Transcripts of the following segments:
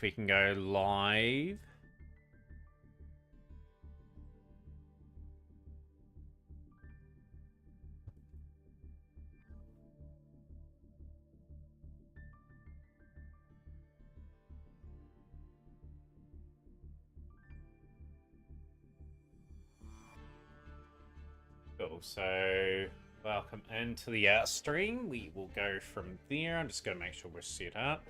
if we can go live. Cool, so welcome into the stream. We will go from there. I'm just going to make sure we're set up.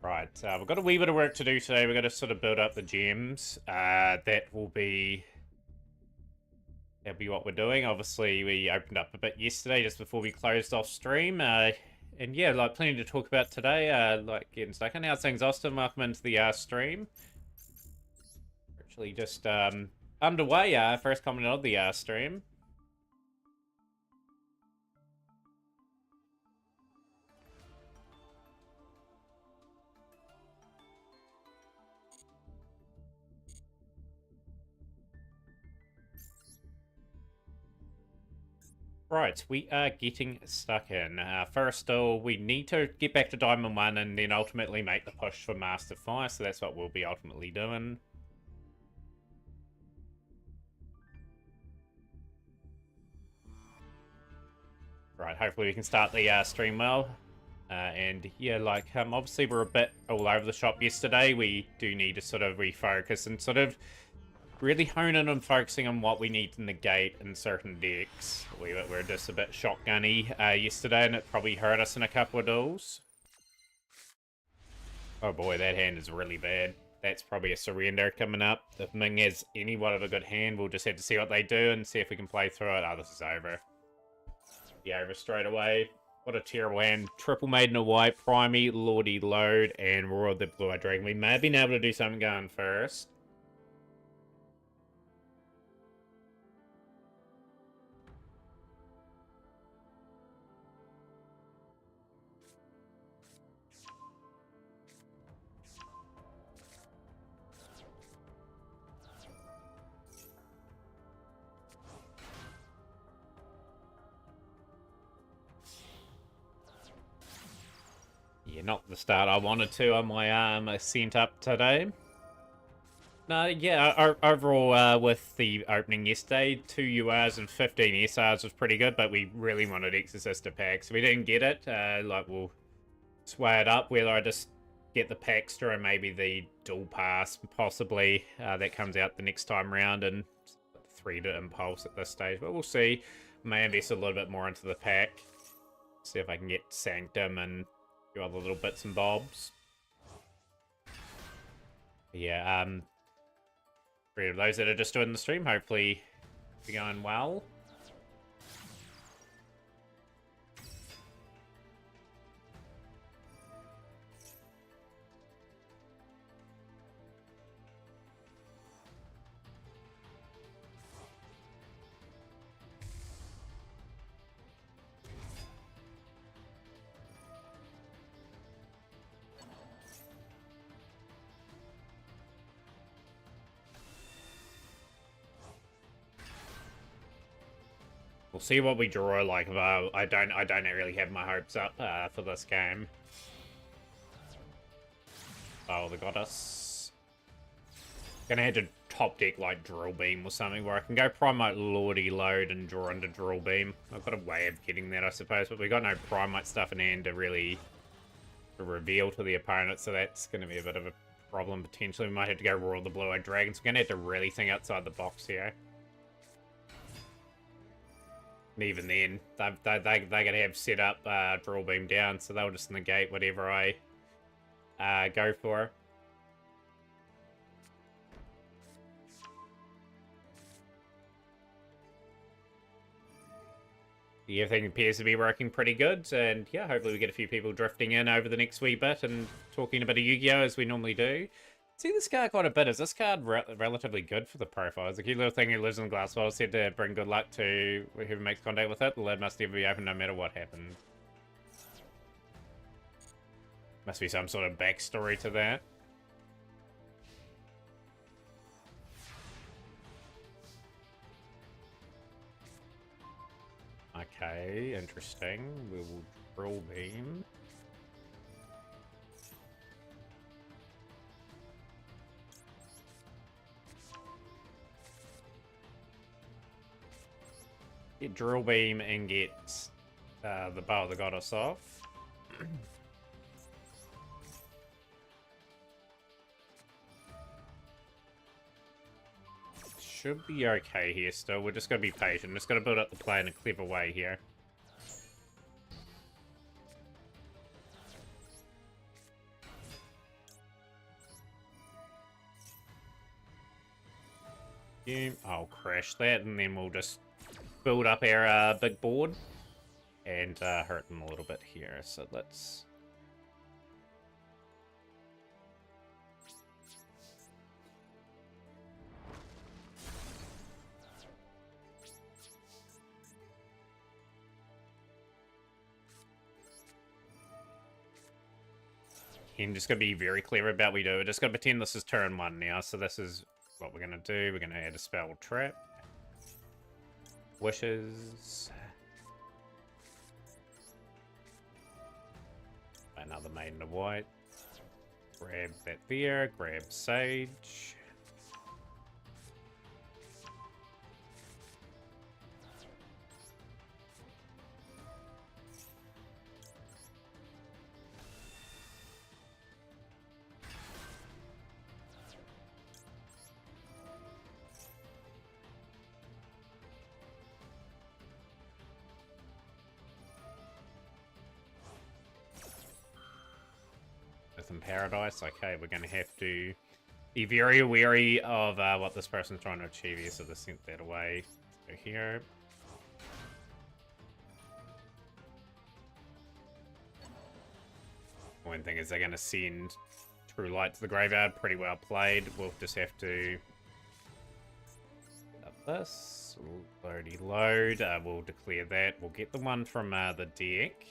Right, we've got a wee bit of work to do today. We've got to sort of build up the gems. That'll be what we're doing. Obviously, we opened up a bit yesterday just before we closed off stream. And yeah, like plenty to talk about today. Like getting stuck in. How's things, Austin? Welcome into the stream. Actually, just underway. First comment of the stream. Right, we are getting stuck in. First, though, we need to get back to Diamond 1 and then ultimately make the push for Master Fire, so that's what we'll be ultimately doing. Right, hopefully we can start the stream well. And yeah, like, obviously we're a bit all over the shop yesterday. We do need to sort of refocus and sort of really hone in on focusing on what we need to negate in certain decks. We were just a bit shotgunny yesterday, and it probably hurt us in a couple of duels. Oh boy, that hand is really bad. That's probably a surrender coming up. If Ming has anyone of a good hand, we'll just have to see what they do and see if we can play through it. Oh, this is over. Yeah, over straight away. What a terrible hand. Triple Maiden of White, Primey, Lordy Load, and Roar the Blue-Eyed Dragon. We may have been able to do something going first. Yeah, not the start I wanted to on my ascent up today. No, yeah, overall with the opening yesterday, 2 URs and 15 SRs was pretty good, but we really wanted Exorcist to pack, so we didn't get it. Like, we'll sway it up, whether I just get the Paxter and maybe the dual pass, possibly, that comes out the next time round, and 3 to Impulse at this stage, but we'll see. May invest a little bit more into the pack. See if I can get Sanctum and a few other little bits and bobs. Yeah, for those that are just doing the stream, hopefully it's going well. We'll see what we draw. Like, I don't really have my hopes up for this game. Oh, they got us. Gonna have to top deck like Drill Beam or something where I can go Primite Lordy Load and draw into Drill Beam. I've got a way of getting that, I suppose, but we got no Primite stuff in hand to really reveal to the opponent, so that's gonna be a bit of a problem potentially. We might have to go Roar the Blue-Eyed Dragons. We're gonna have to really think outside the box here. And even then, they're going to have set up Drill Beam down, so they'll just negate whatever I go for. Everything appears to be working pretty good, and yeah, hopefully we get a few people drifting in over the next wee bit and talking a bit of Yu-Gi-Oh! As we normally do. See this card quite a bit. Is this card relatively good for the profile? It's a cute little thing who lives in the glass wall, said to bring good luck to whoever makes contact with it. The lid must never be open no matter what happens. Must be some sort of backstory to that. Okay, interesting. We will drill beam. Get drill beam and get the bow of the goddess off. Should be okay here still. We're just going to be patient. Just got to build up the play in a clever way here. I'll crash that, and then we'll just build up our big board and hurt them a little bit here. So let's... I'm just going to be very clear about what we do. We're just going to pretend this is turn 1 now. So this is what we're going to do. We're going to add a spell trap. Wishes. Another Maiden of White. Grab that there. Grab Sage. In Paradise. Okay, we're going to have to be very wary of what this person's trying to achieve here, so they sent that away. So here. One thing is they're going to send True Light to the graveyard. Pretty well played. We'll just have to get up this. We'll already load. We'll declare that. We'll get the one from the deck.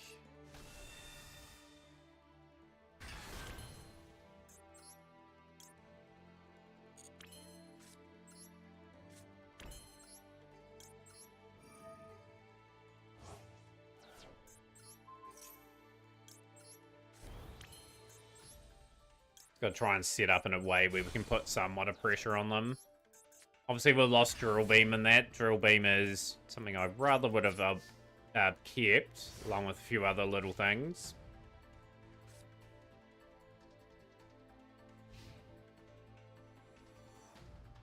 Got to try and set up in a way where we can put somewhat of pressure on them. Obviously, we've lost Drill Beam in that. Drill Beam is something I rather would have kept, along with a few other little things.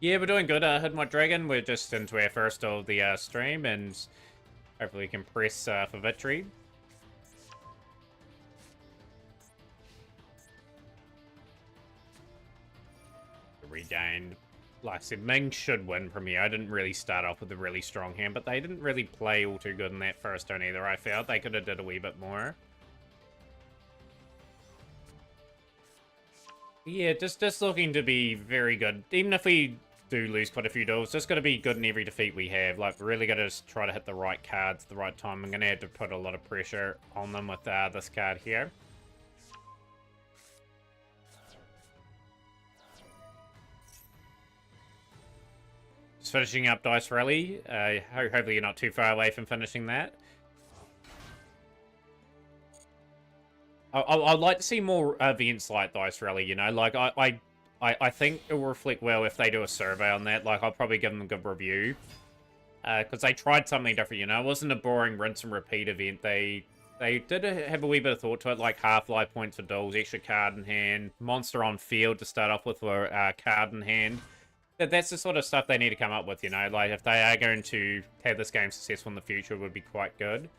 Yeah, we're doing good. Hidden White Dragon, we're just into our first of the stream, and hopefully we can press for victory. Regained. Like I said, Ming should win from here. I didn't really start off with a really strong hand, but they didn't really play all too good in that first turn either. I felt they could have did a wee bit more. Yeah, just looking to be very good. Even if we do lose quite a few duels, just got to be good in every defeat we have. Like, really got to try to hit the right cards at the right time. I'm going to have to put a lot of pressure on them with this card here. Just finishing up Dice Rally. Hopefully you're not too far away from finishing that. I'd like to see more events like Dice Rally, you know? Like, I think it will reflect well if they do a survey on that. Like, I'll probably give them a good review. Because they tried something different, you know? It wasn't a boring rinse and repeat event. They did have a wee bit of thought to it, like half-life points for duels, extra card in hand, monster on field to start off with for card in hand. That's the sort of stuff they need to come up with, you know? Like, if they are going to have this game successful in the future, it would be quite good.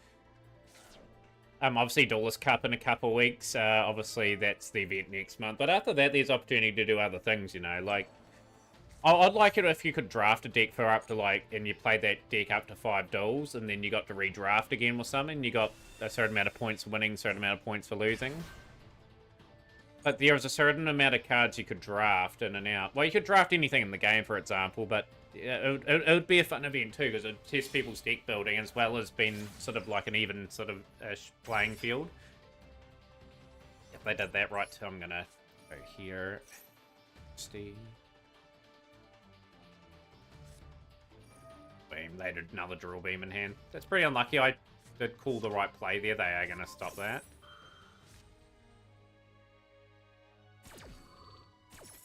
Obviously, Duelist Cup in a couple of weeks. Obviously, that's the event next month. But after that, there's opportunity to do other things, you know? Like, I'd like it if you could draft a deck for up to, like, and you played that deck up to 5 duels, and then you got to redraft again with something. You got a certain amount of points for winning, a certain amount of points for losing. But there was a certain amount of cards you could draft in and out. Well, you could draft anything in the game, for example, but it would be a fun event too, because it tests people's deck building as well as being sort of like an even sort of playing field. If they did that right, too, I'm going to go here. Steve. Beam. They did another Drill Beam in hand. That's pretty unlucky. I did call the right play there. They are going to stop that.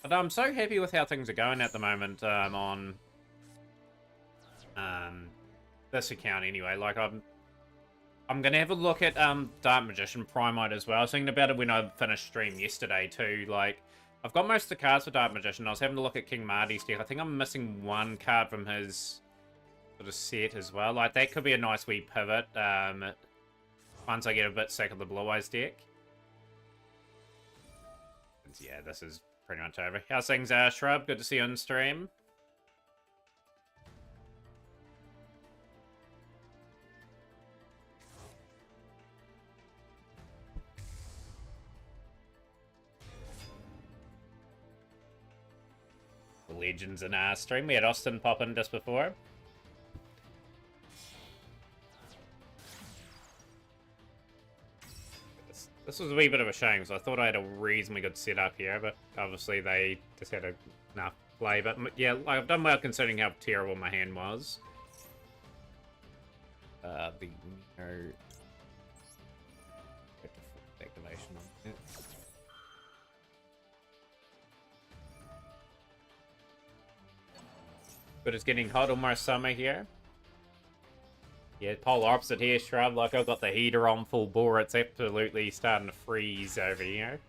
But I'm so happy with how things are going at the moment on this account anyway. Like, I'm going to have a look at Dark Magician Primite as well. I was thinking about it when I finished stream yesterday too. Like, I've got most of the cards for Dark Magician. I was having a look at King Marty's deck. I think I'm missing one card from his sort of set as well. Like, that could be a nice wee pivot once I get a bit sick of the Blue Eyes deck. Yeah, this is pretty much over. How's things, Shrub? Good to see you on stream. Legends in our stream. We had Austin pop in just before. This was a wee bit of a shame, so I thought I had a reasonably good setup here, but obviously they just had enough play. But yeah, like, I've done well considering how terrible my hand was. The activation on it. But it's getting hot, almost summer here. Yeah, polar opposite here, Shrub. Like, I've got the heater on full bore. It's absolutely starting to freeze over here.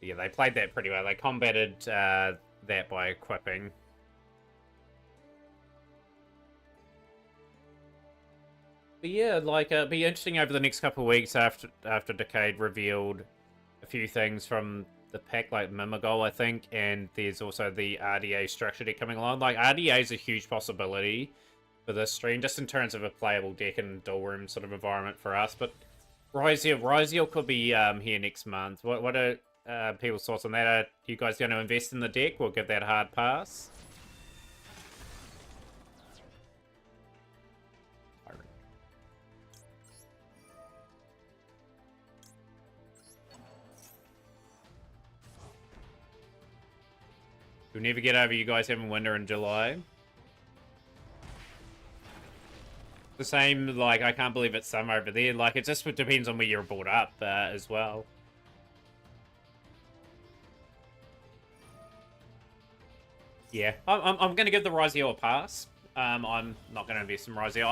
Yeah, they played that pretty well. They combated that by equipping. But yeah, like, it'd be interesting over the next couple of weeks after Decade revealed a few things from the pack, like Mimigol, I think, and there's also the RDA structure deck coming along. Like, RDA is a huge possibility for this stream, just in terms of a playable deck and dual room sort of environment for us. But Ryziel could be here next month. What are people's thoughts on that? Are you guys going to invest in the deck or give that a hard pass? You'll never get over you guys having winter in July. The same, like, I can't believe it's summer over there. Like, it just depends on where you're brought up as well. Yeah, I'm going to give the Ryziel a pass. I'm not going to invest in Ryziel.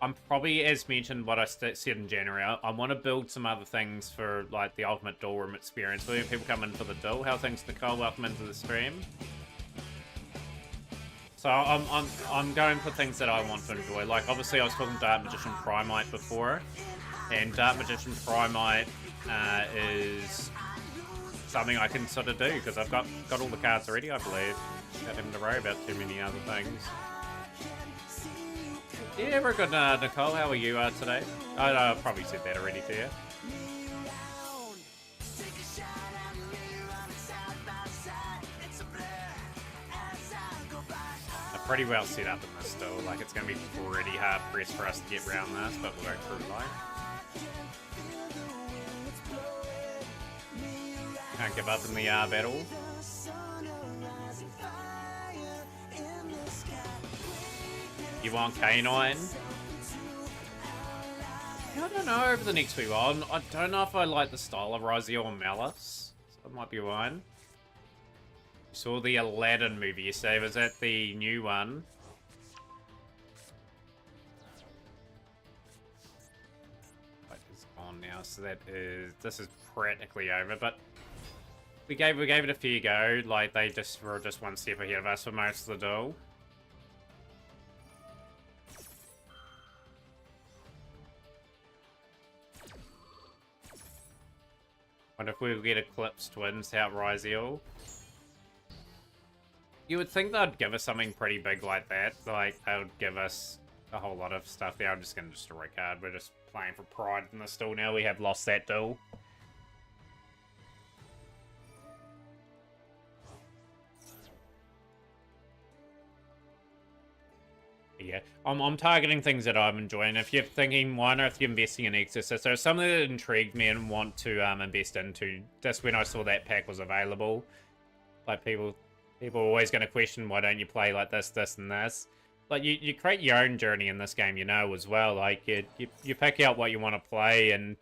I'm probably, as mentioned, what I said in January, I want to build some other things for, like, the ultimate dual room experience. When people come in for the duel, how things, Nicole? Welcome into the stream. So I'm going for things that I want to enjoy. Like, obviously, I was talking Dark Magician Primite before, and Dark Magician Primite is something I can sort of do because I've got all the cards already, I believe. Not having to worry about too many other things. Yeah, very good, Nicole. How are you today? I probably said that already to you. I'm pretty well set up in this still. Like, it's going to be pretty hard pressed for us to get around this, but we'll go through life. Can't give up in the battle. You want K9? I don't know over the next wee while. I don't know if I like the style of Ryziel or Malice. So that might be one. You saw the Aladdin movie yesterday. Was that the new one? It's on now, so this is practically over, but we gave it a fair go. Like, they were just one step ahead of us for most of the duel. Wonder if we'll get Eclipse Twins out Ryziel. You would think they'd give us something pretty big like that. Like, they would give us a whole lot of stuff there. I'm just going to destroy a card. We're just playing for pride in this duel now. We have lost that duel. Yeah, I'm targeting things that I'm enjoying. If you're thinking, why not if you're investing in Exorcist, there's something that intrigued me and want to invest into just when I saw that pack was available. Like, people People are always going to question, why don't you play like this, this, and this? Like, you create your own journey in this game, you know, as well. Like, you pick out what you want to play, and,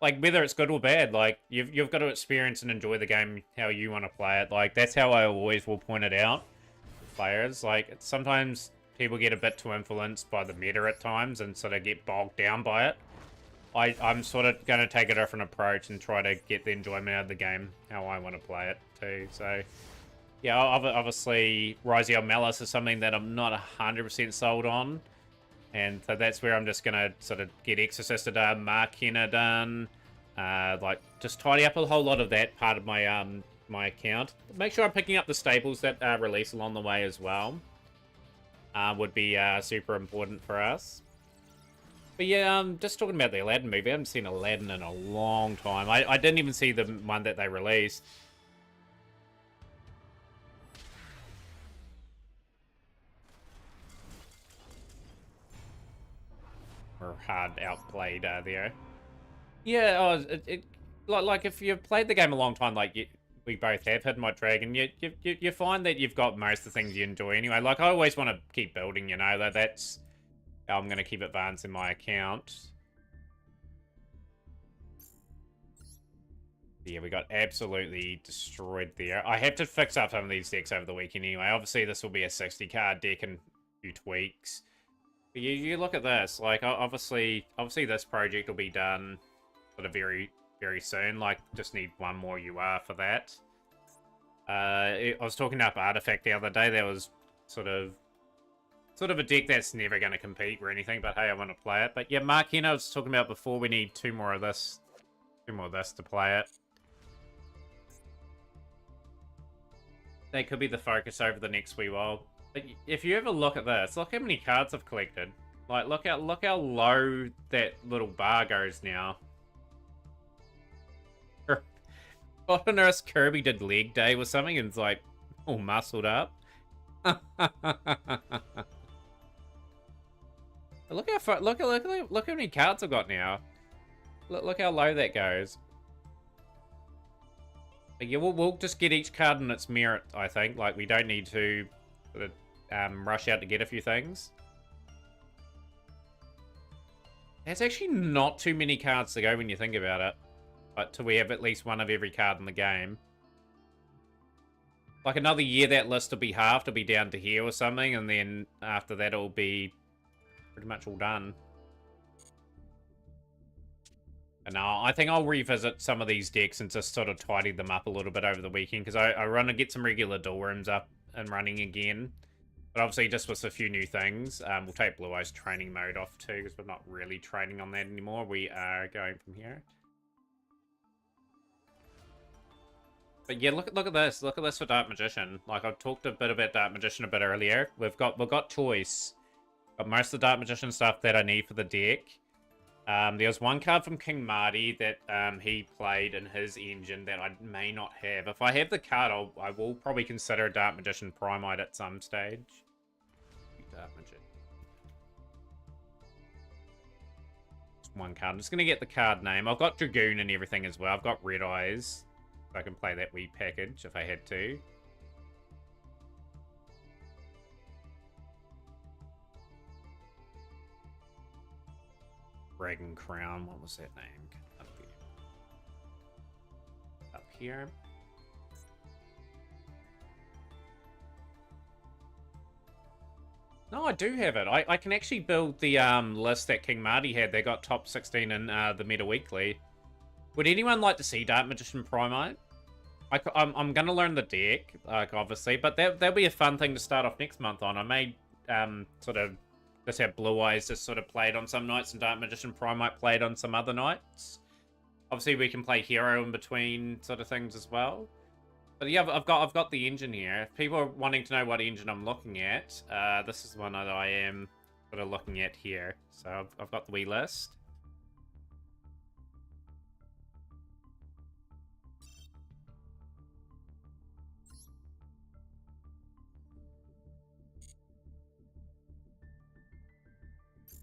like, whether it's good or bad, like, you've got to experience and enjoy the game how you want to play it. Like, that's how I always will point it out to players. Like, sometimes people get a bit too influenced by the meta at times and sort of get bogged down by it. I'm sort of going to take a different approach and try to get the enjoyment out of the game how I want to play it, too, so... Yeah, obviously, Raziel Malice is something that I'm not 100% sold on. And so that's where I'm just going to sort of get Exorcista done, Mark Henna done. Like, just tidy up a whole lot of that part of my my account. Make sure I'm picking up the staples that release along the way as well. Would be super important for us. But yeah, just talking about the Aladdin movie. I haven't seen Aladdin in a long time. I didn't even see the one that they released. Or hard outplayed there. Yeah, like if you've played the game a long time, like we both have, Hidden White Dragon, you find that you've got most of the things you enjoy anyway. Like, I always want to keep building, you know, that's how I'm going to keep advancing my account. Yeah, we got absolutely destroyed there. I have to fix up some of these decks over the weekend anyway. Obviously, this will be a 60-card deck in a few tweaks. You look at this, like, obviously this project will be done sort of very, very soon. Like, just need one more UR for that. I was talking up Artifact the other day. There was sort of a deck that's never going to compete or anything, but hey, I want to play it. But yeah, Mark Henna, I was talking about before, we need two more of this to play it. They could be the focus over the next wee while. But if you ever look at this, look how many cards I've collected. Like, look how low that little bar goes now. What on earth, Kirby did leg day with something and it's like all muscled up. Look how far, look how many cards I've got now. Look how low that goes. But yeah, we'll just get each card in its merit, I think. Like, we don't need to sort of rush out to get a few things. There's actually not too many cards to go when you think about it. But till we have at least one of every card in the game. Like, another year, that list will be halved. It'll be down to here or something. And then after that, it'll be pretty much all done. And now I think I'll revisit some of these decks and just sort of tidy them up a little bit over the weekend. Because I want to get some regular dual rooms up and running again. But obviously, just with a few new things. We'll take Blue Eyes training mode off too. Because we're not really training on that anymore. We are going from here. But yeah, look at this. Look at this for Dark Magician. Like, I talked a bit about Dark Magician a bit earlier. We've got choice. Got most of the Dark Magician stuff that I need for the deck. There's one card from King Marty that he played in his engine that I may not have. If I have the card, I will probably consider Dark Magician Primite at some stage. Dark Magician. Just one card. I'm just going to get the card name. I've got Dragoon and everything as well. I've got Red Eyes. I can play that wee package if I had to. Dragon Crown, what was that name? Up here. No, I do have it. I can actually build the list that King Marty had. They got top 16 in the Meta Weekly. Would anyone like to see Dark Magician Primite? I'm going to learn the deck, like, obviously, but that'll be a fun thing to start off next month on. I may sort of just have Blue Eyes just sort of played on some nights and Dark Magician Primite played on some other nights. Obviously, we can play Hero in between sort of things as well. But yeah, I've got the engine here. If people are wanting to know what engine I'm looking at, this is one that I am sort of looking at here. So I've got the wee list.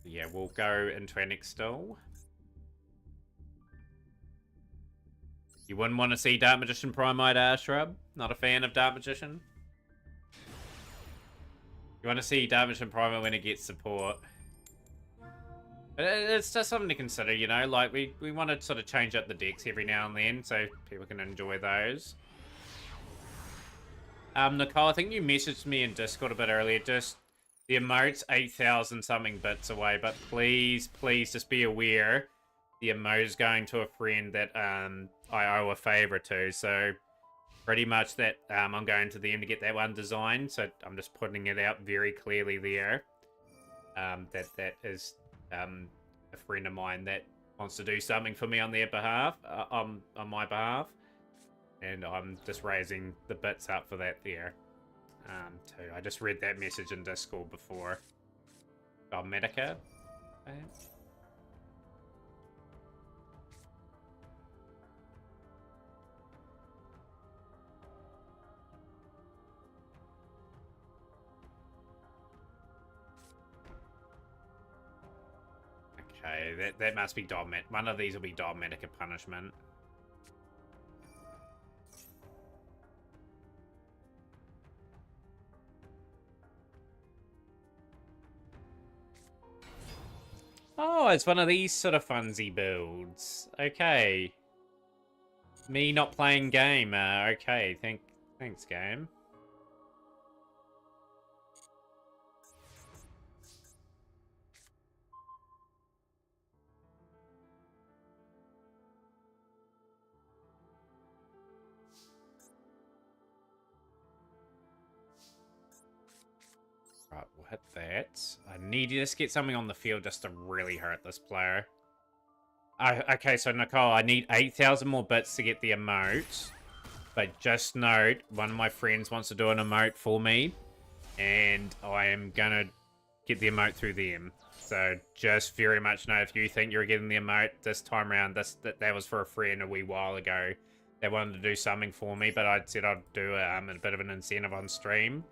Yeah, we'll go into our next stall. You wouldn't want to see Dark Magician Primite, Shrub? Not a fan of Dark Magician? You want to see damage and primer when it gets support. It's just something to consider, you know? Like, we want to sort of change up the decks every now and then so people can enjoy those. Nicole, I think you messaged me in Discord a bit earlier. Just, the emote's 8,000 something bits away, but please, please just be aware the emote is going to a friend that I owe a favor to. So pretty much that I'm going to them to get that one designed. So I'm just putting it out very clearly there. That is a friend of mine that wants to do something for me on their behalf, on my behalf. And I'm just raising the bits up for that there. Too. I just read that message in Discord before. Oh, Medica? Okay, that must be Dogmat. One of these will be Dogmatica Punishment. Oh, it's one of these sort of funsy builds. Okay. Me not playing game. Okay, thanks, game. Right, we'll hit that. I need to just get something on the field just to really hurt this player. Okay, so Nicole, I need 8,000 more bits to get the emote. But just note, one of my friends wants to do an emote for me. And I am gonna get the emote through them. So just very much know if you think you're getting the emote this time around, that was for a friend a wee while ago. They wanted to do something for me, but I said I'd do a bit of an incentive on stream.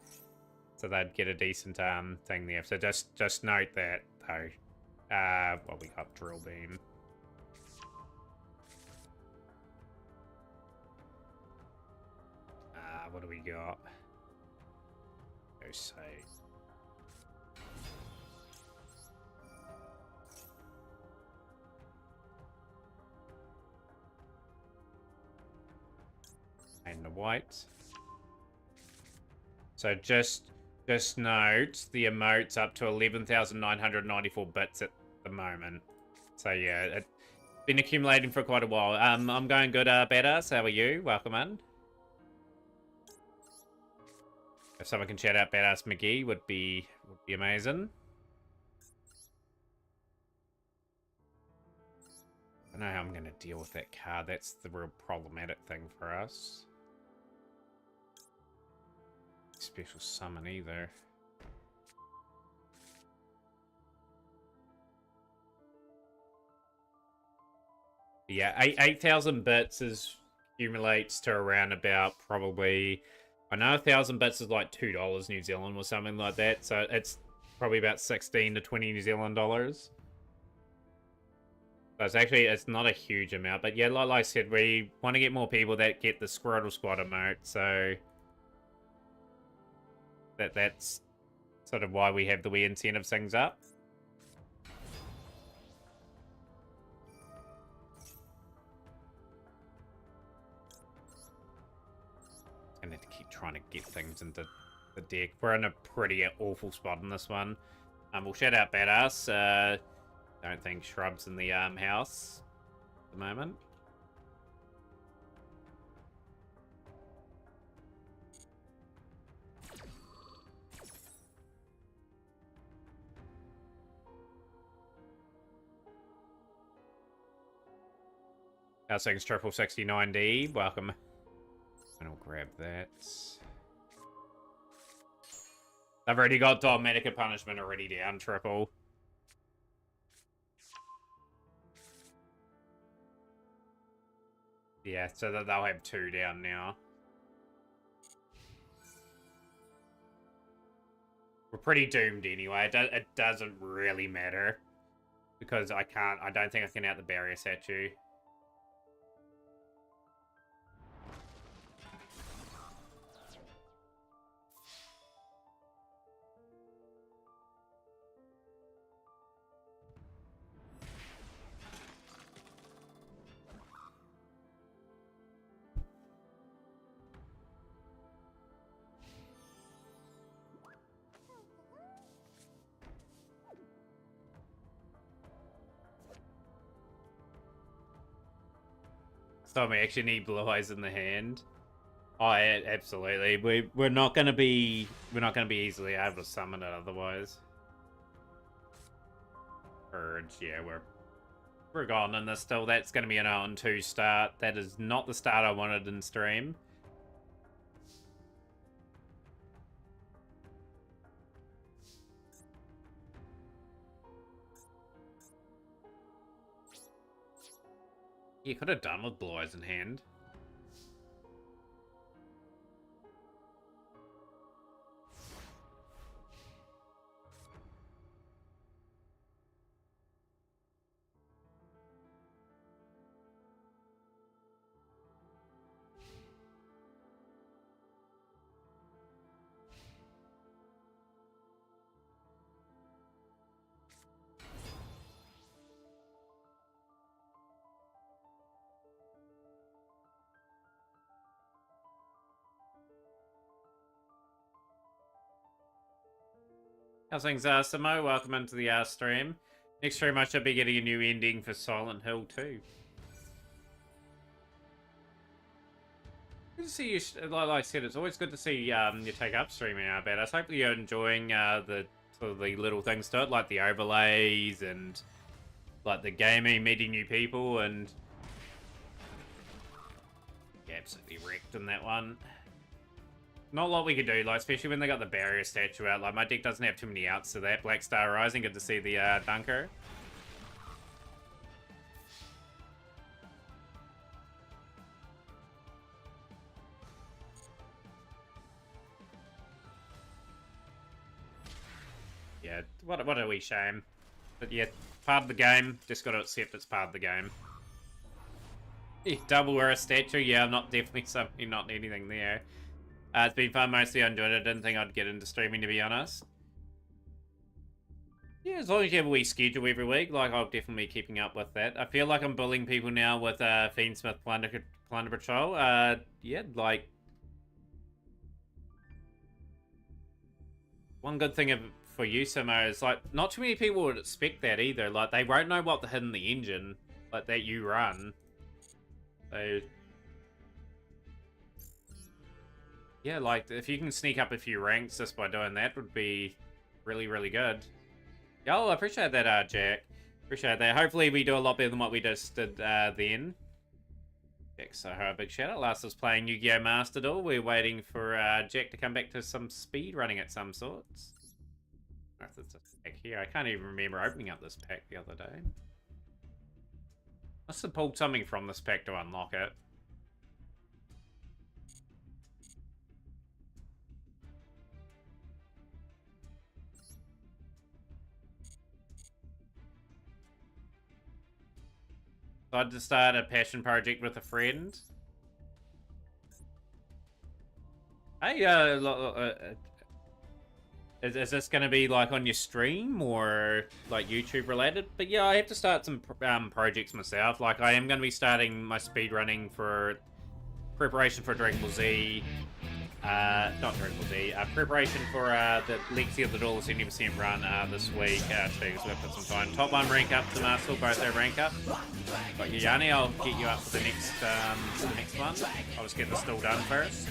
So they'd get a decent thing there. So just note that though. Well, we got drill beam. What do we got? Go say. And the white. So just note the emote's up to 11,994 bits at the moment. So yeah, it's been accumulating for quite a while. I'm going good, Badass. How are you? Welcome in. If someone can shout out Badass McGee, would be amazing. I don't know how I'm going to deal with that card. That's the real problematic thing for us. Special summon either. Yeah, 8,000 bits accumulates to around about probably... I know 1,000 bits is like $2 New Zealand or something like that, so it's probably about 16 to 20 New Zealand dollars. So it's not a huge amount, but yeah, like I said, we want to get more people that get the Squirtle Squad emote, so that's sort of why we have the wee incentive things up. Gonna have to keep trying to get things into the deck. We're in a pretty awful spot in this one. We'll shout out Badass. Don't think Shrub's in the house at the moment. House things triple 69D. Welcome. And I'll grab that. I've already got Dogmatica Punishment already down, triple. Yeah, so that they'll have 2 down now. We're pretty doomed anyway. It doesn't really matter. Because I don't think I can out the barrier statue. So we actually need blue eyes in the hand. Oh, yeah, absolutely. We're not gonna be easily able to summon it otherwise. Purge, yeah, we're gone in this still. That's gonna be an 0-2 start. That is not the start I wanted in stream. You could have done with blue eyes in hand. How's things, Samo? Welcome into the stream. Next stream, I should be getting a new ending for Silent Hill 2. Good to see you. Like I said, it's always good to see you take up streaming our better. Hopefully you're enjoying the sort of the little things to it, like the overlays and like the gaming, meeting new people, and yeah, absolutely wrecked in that one. Not a lot we could do, like, especially when they got the barrier statue out. Like, my deck doesn't have too many outs to that. Black Star Rising, good to see the Dunker. Yeah, what a wee shame. But yeah, part of the game. Just got to accept it's part of the game. Yeah, double Ura statue. Yeah, I'm not definitely something, not anything there. It's been fun, mostly enjoyed it. I didn't think I'd get into streaming, to be honest. Yeah, as long as you have a wee schedule every week, like, I'll definitely be keeping up with that. I feel like I'm bullying people now with Fiendsmith Plunder Patrol. Yeah, like... One good thing for you, Samo, is, like, not too many people would expect that either. Like, they won't know what to hit in the engine, like, that you run. So... Yeah, like, if you can sneak up a few ranks just by doing that would be really, really good. Yeah, I appreciate that, Jack. Appreciate that. Hopefully we do a lot better than what we just did then. Jack Soho, a big shout out. Last was playing Yu-Gi-Oh! Master Duel. We're waiting for Jack to come back to some speed running at some sorts. I don't know if there's a pack here. I can't even remember opening up this pack the other day. Must have pulled something from this pack to unlock it. So I had to start a passion project with a friend. Hey, is this going to be like on your stream or like YouTube related? But yeah, I have to start some projects myself. Like I am going to be starting my speedrunning for preparation for Dragon Ball Z. Not Dragon Ball Z. Preparation for the Legacy of the Duel 70% run this week too. So we'll put some time. Top 1 rank up to Master, both our rank up. Got you, Yanni. I'll get you up for the next one. I'll just get this still done first.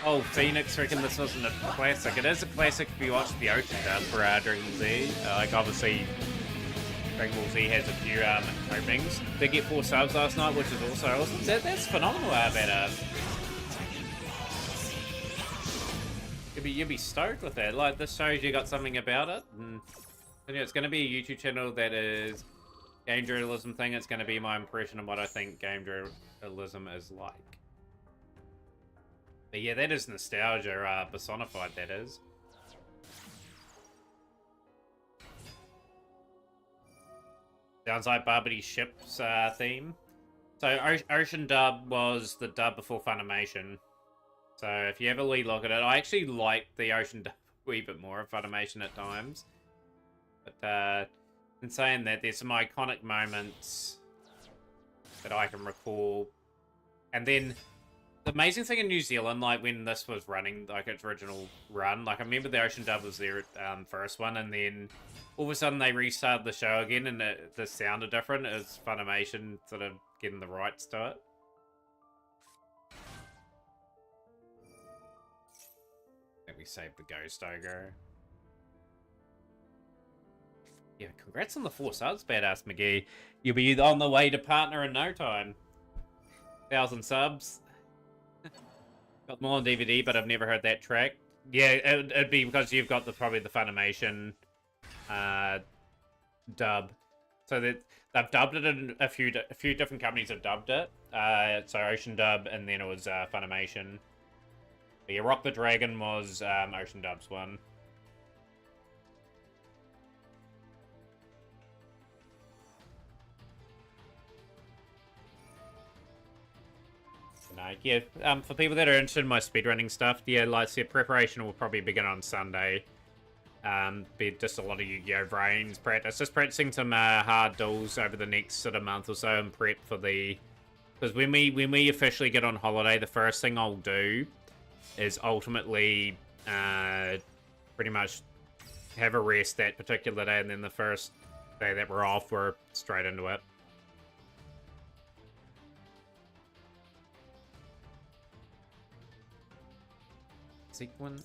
Oh, Phoenix reckon this wasn't a classic. It is a classic if you watch the Ocean dub for Dragon Ball Z. Like, obviously, Dragon Ball Z has a few openings. They get 4 subs last night, which is also awesome. That's phenomenal, better. You'd be stoked with that. Like, this shows you got something about it. And you know, it's going to be a YouTube channel that is game journalism thing. It's going to be my impression of what I think game journalism is like. But yeah, that is nostalgia personified, that is. Sounds like Barbity Ship's theme. So Ocean Dub was the dub before Funimation. So if you ever look at it, I actually like the Ocean Dub wee bit more of Funimation at times. But in saying that, there's some iconic moments that I can recall. And then the amazing thing in New Zealand, like when this was running, like its original run, like I remember the Ocean Dub was their first one, and then all of a sudden they restarted the show again, and the sounded different. It was Funimation sort of getting the rights to it. I think we saved the Ghost Ogre. Yeah, congrats on the 4 subs, Badass McGee. You'll be on the way to partner in no time. 1,000 subs. Got them all on DVD, but I've never heard that track. Yeah, it'd be because you've got probably the Funimation dub. So that they've dubbed it in a few different companies have dubbed it. So Ocean Dub, and then it was Funimation. But yeah, Rock the Dragon was Ocean Dub's one. Yeah, for people that are interested in my speedrunning stuff, yeah, like the preparation will probably begin on Sunday. Be just a lot of Yu-Gi-Oh! Brains practice. Just practicing some hard duels over the next sort of month or so and prep for the... Because when we officially get on holiday, the first thing I'll do is ultimately pretty much have a rest that particular day, and then the first day that we're off, we're straight into it. Sequence.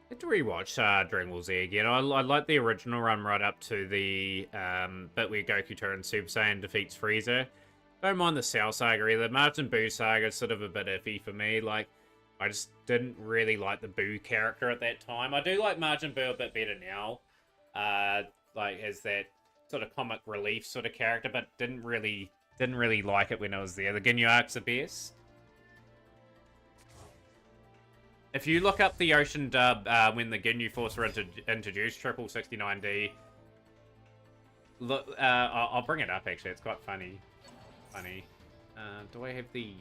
I had to rewatch Dragon Ball Z again. I like the original run right up to the bit where Goku turns Super Saiyan, defeats Frieza. Don't mind the Cell Saga either. Majin Buu Saga is sort of a bit iffy for me. Like, I just didn't really like the Buu character at that time. I do like Majin Buu a bit better now. Like, as that sort of comic relief sort of character, but didn't really like it when I was there. The Ginyu arc's the best. If you look up the Ocean Dub when the Ginyu Force were introduced, 69D, look, I'll bring it up actually. It's quite funny. Do I have the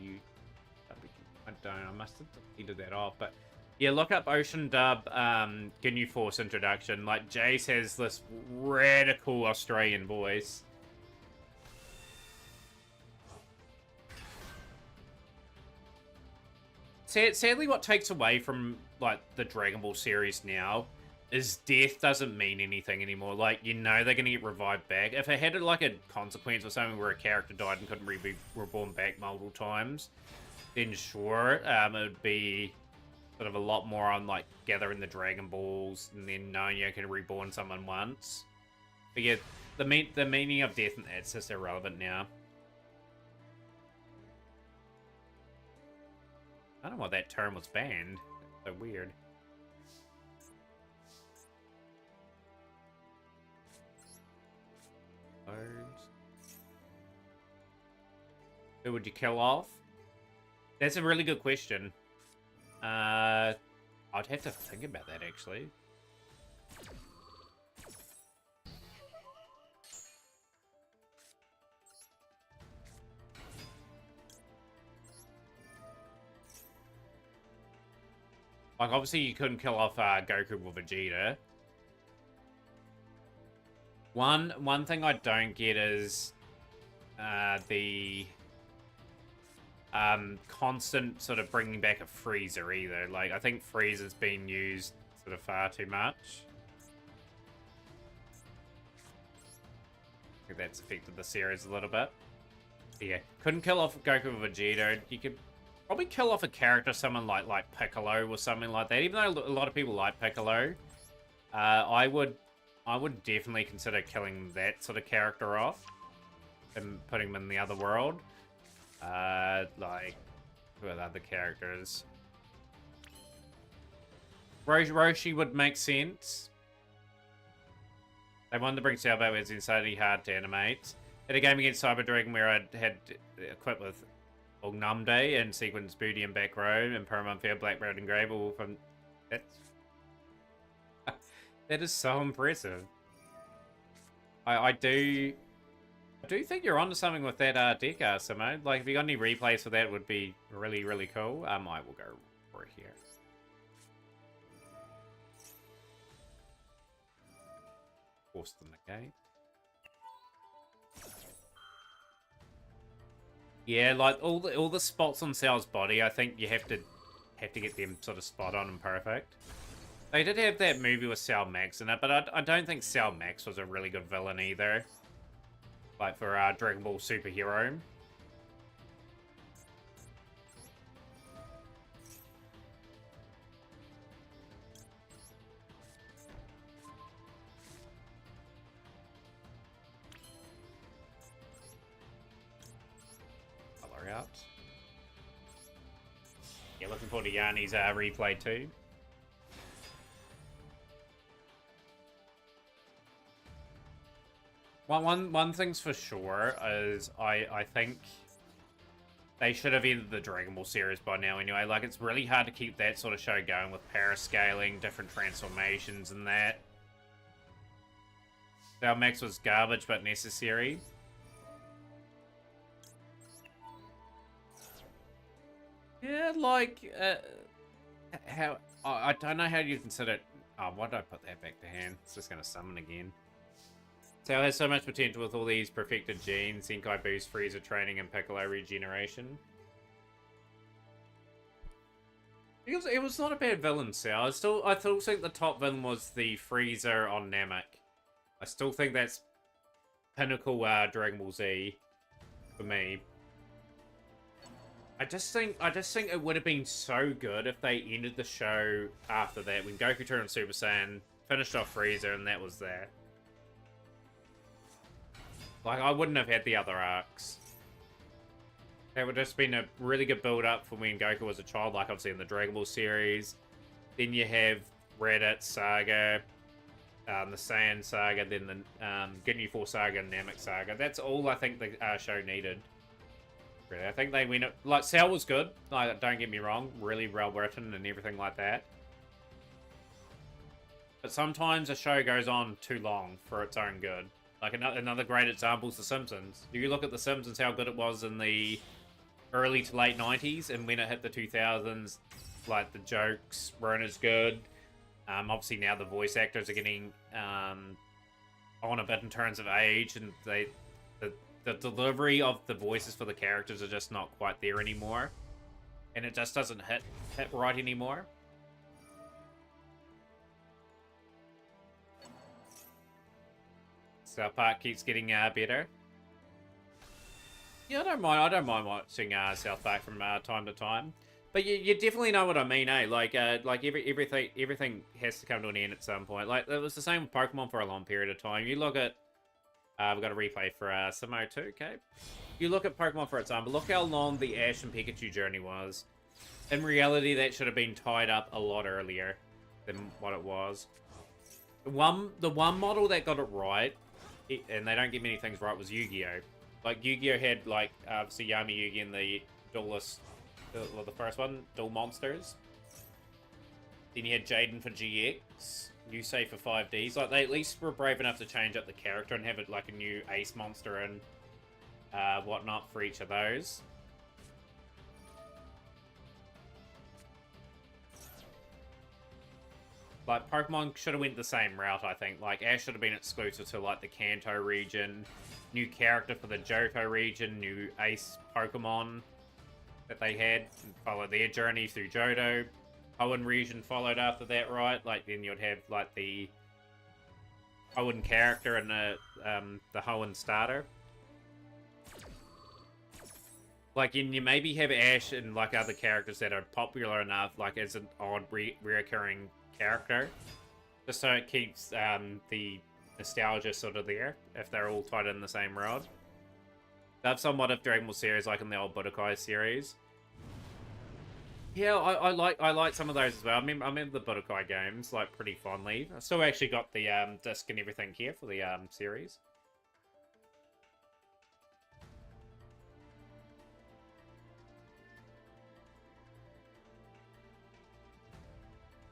I don't. I must have deleted that off. But yeah, look up Ocean Dub Ginyu Force introduction. Like, Jace has this radical Australian voice. Sadly, what takes away from, like, the Dragon Ball series now is death doesn't mean anything anymore. Like, you know they're going to get revived back. If it had, like, a consequence or something where a character died and couldn't be reborn back multiple times, then sure, it would be sort of a lot more on, like, gathering the Dragon Balls and then knowing you can reborn someone once. But yeah, the meaning of death and that's just irrelevant now. I don't know why that term was banned. That's so weird. Who would you kill off? That's a really good question. I'd have to think about that, actually. Like, obviously you couldn't kill off Goku or Vegeta. One thing I don't get is the constant sort of bringing back a Frieza either. Like, I think Frieza's been used sort of far too much. I think that's affected the series a little bit. But yeah, couldn't kill off Goku or Vegeta. You could probably kill off a character, someone like Piccolo or something like that. Even though a lot of people like Piccolo, I would definitely consider killing that sort of character off and putting him in the other world. Like, who are the other characters? Roshi would make sense. They wanted to bring Salvo as insanely hard to animate. At a game against Cyber Dragon where I had equipped with Namde and Sequence Booty and Back Row and Paramount Fair, Black Road and Grable from... That's... That is so impressive. I do think you're onto something with that deck, Simo. Like, if you got any replays for that, it would be really, really cool. I will go for it here. Force the negate. Yeah, like all the spots on Sal's body, I think you have to get them sort of spot on and perfect. They did have that movie with Sal Max in it, but I don't think Sal Max was a really good villain either. Like for Dragon Ball Superhero. Color out. Yeah, looking forward to Yanni's replay too. One thing's for sure is I think they should have ended the Dragon Ball series by now anyway. Like, it's really hard to keep that sort of show going with parascaling, different transformations and that. Sal Max was garbage but necessary. Yeah, like, how... I don't know how you consider it. Oh, why did I put that back to hand? It's just going to summon again. Sal has so much potential with all these perfected genes, Zenkai boost, Frieza training, and Piccolo regeneration. It was not a bad villain, Sal. I still think the top villain was the Frieza on Namek. I still think that's pinnacle Dragon Ball Z for me. I just think it would have been so good if they ended the show after that, when Goku turned Super Saiyan, finished off Frieza, and that was that. Like, I wouldn't have had the other arcs. That would have just been a really good build-up for when Goku was a child, like obviously in the Dragon Ball series. Then you have Raditz Saga, the Saiyan Saga, then the Ginyu Force Saga and Namek Saga. That's all I think the show needed. Really, I think they went... Like, Cell was good. Like, don't get me wrong. Really well written and everything like that. But sometimes a show goes on too long for its own good. Like, another great example is The Simpsons. You look at The Simpsons, how good it was in the early to late 90s, and when it hit the 2000s, like, the jokes weren't as good. Obviously, now the voice actors are getting on a bit in terms of age, and the delivery of the voices for the characters are just not quite there anymore. And it just doesn't hit right anymore. South Park keeps getting better. Yeah, I don't mind watching South Park from time to time. But you definitely know what I mean, eh? Like everything has to come to an end at some point. Like, it was the same with Pokemon for a long period of time. You look at... we've got a replay for Simo too, okay? You look at Pokemon for example, look how long the Ash and Pikachu journey was. In reality, that should have been tied up a lot earlier than what it was. The one model that got it right, and they don't get many things right, was Yu-Gi-Oh! Like, Yu-Gi-Oh! Had, like, obviously Yami Yugi and the Duelist, the first one, Duel Monsters. Then you had Jaden for GX, Yusei for 5Ds. Like, they at least were brave enough to change up the character and have it like a new Ace monster and whatnot for each of those. Like, Pokemon should have went the same route, I think. Like, Ash should have been exclusive to, like, the Kanto region. New character for the Johto region. New Ace Pokemon that they had. Follow their journey through Johto. Hoenn region followed after that, right? Like, then you'd have, like, the Hoenn character and the Hoenn starter. Like, and you maybe have Ash and, like, other characters that are popular enough, like, as an odd reoccurring character, just so it keeps the nostalgia sort of there, if they're all tied in the same rod. That's somewhat of Dragon Ball series, like in the old Budokai series. Yeah, I like some of those as well. I remember the Budokai games, like, pretty fondly. I still actually got the disc and everything here for the series.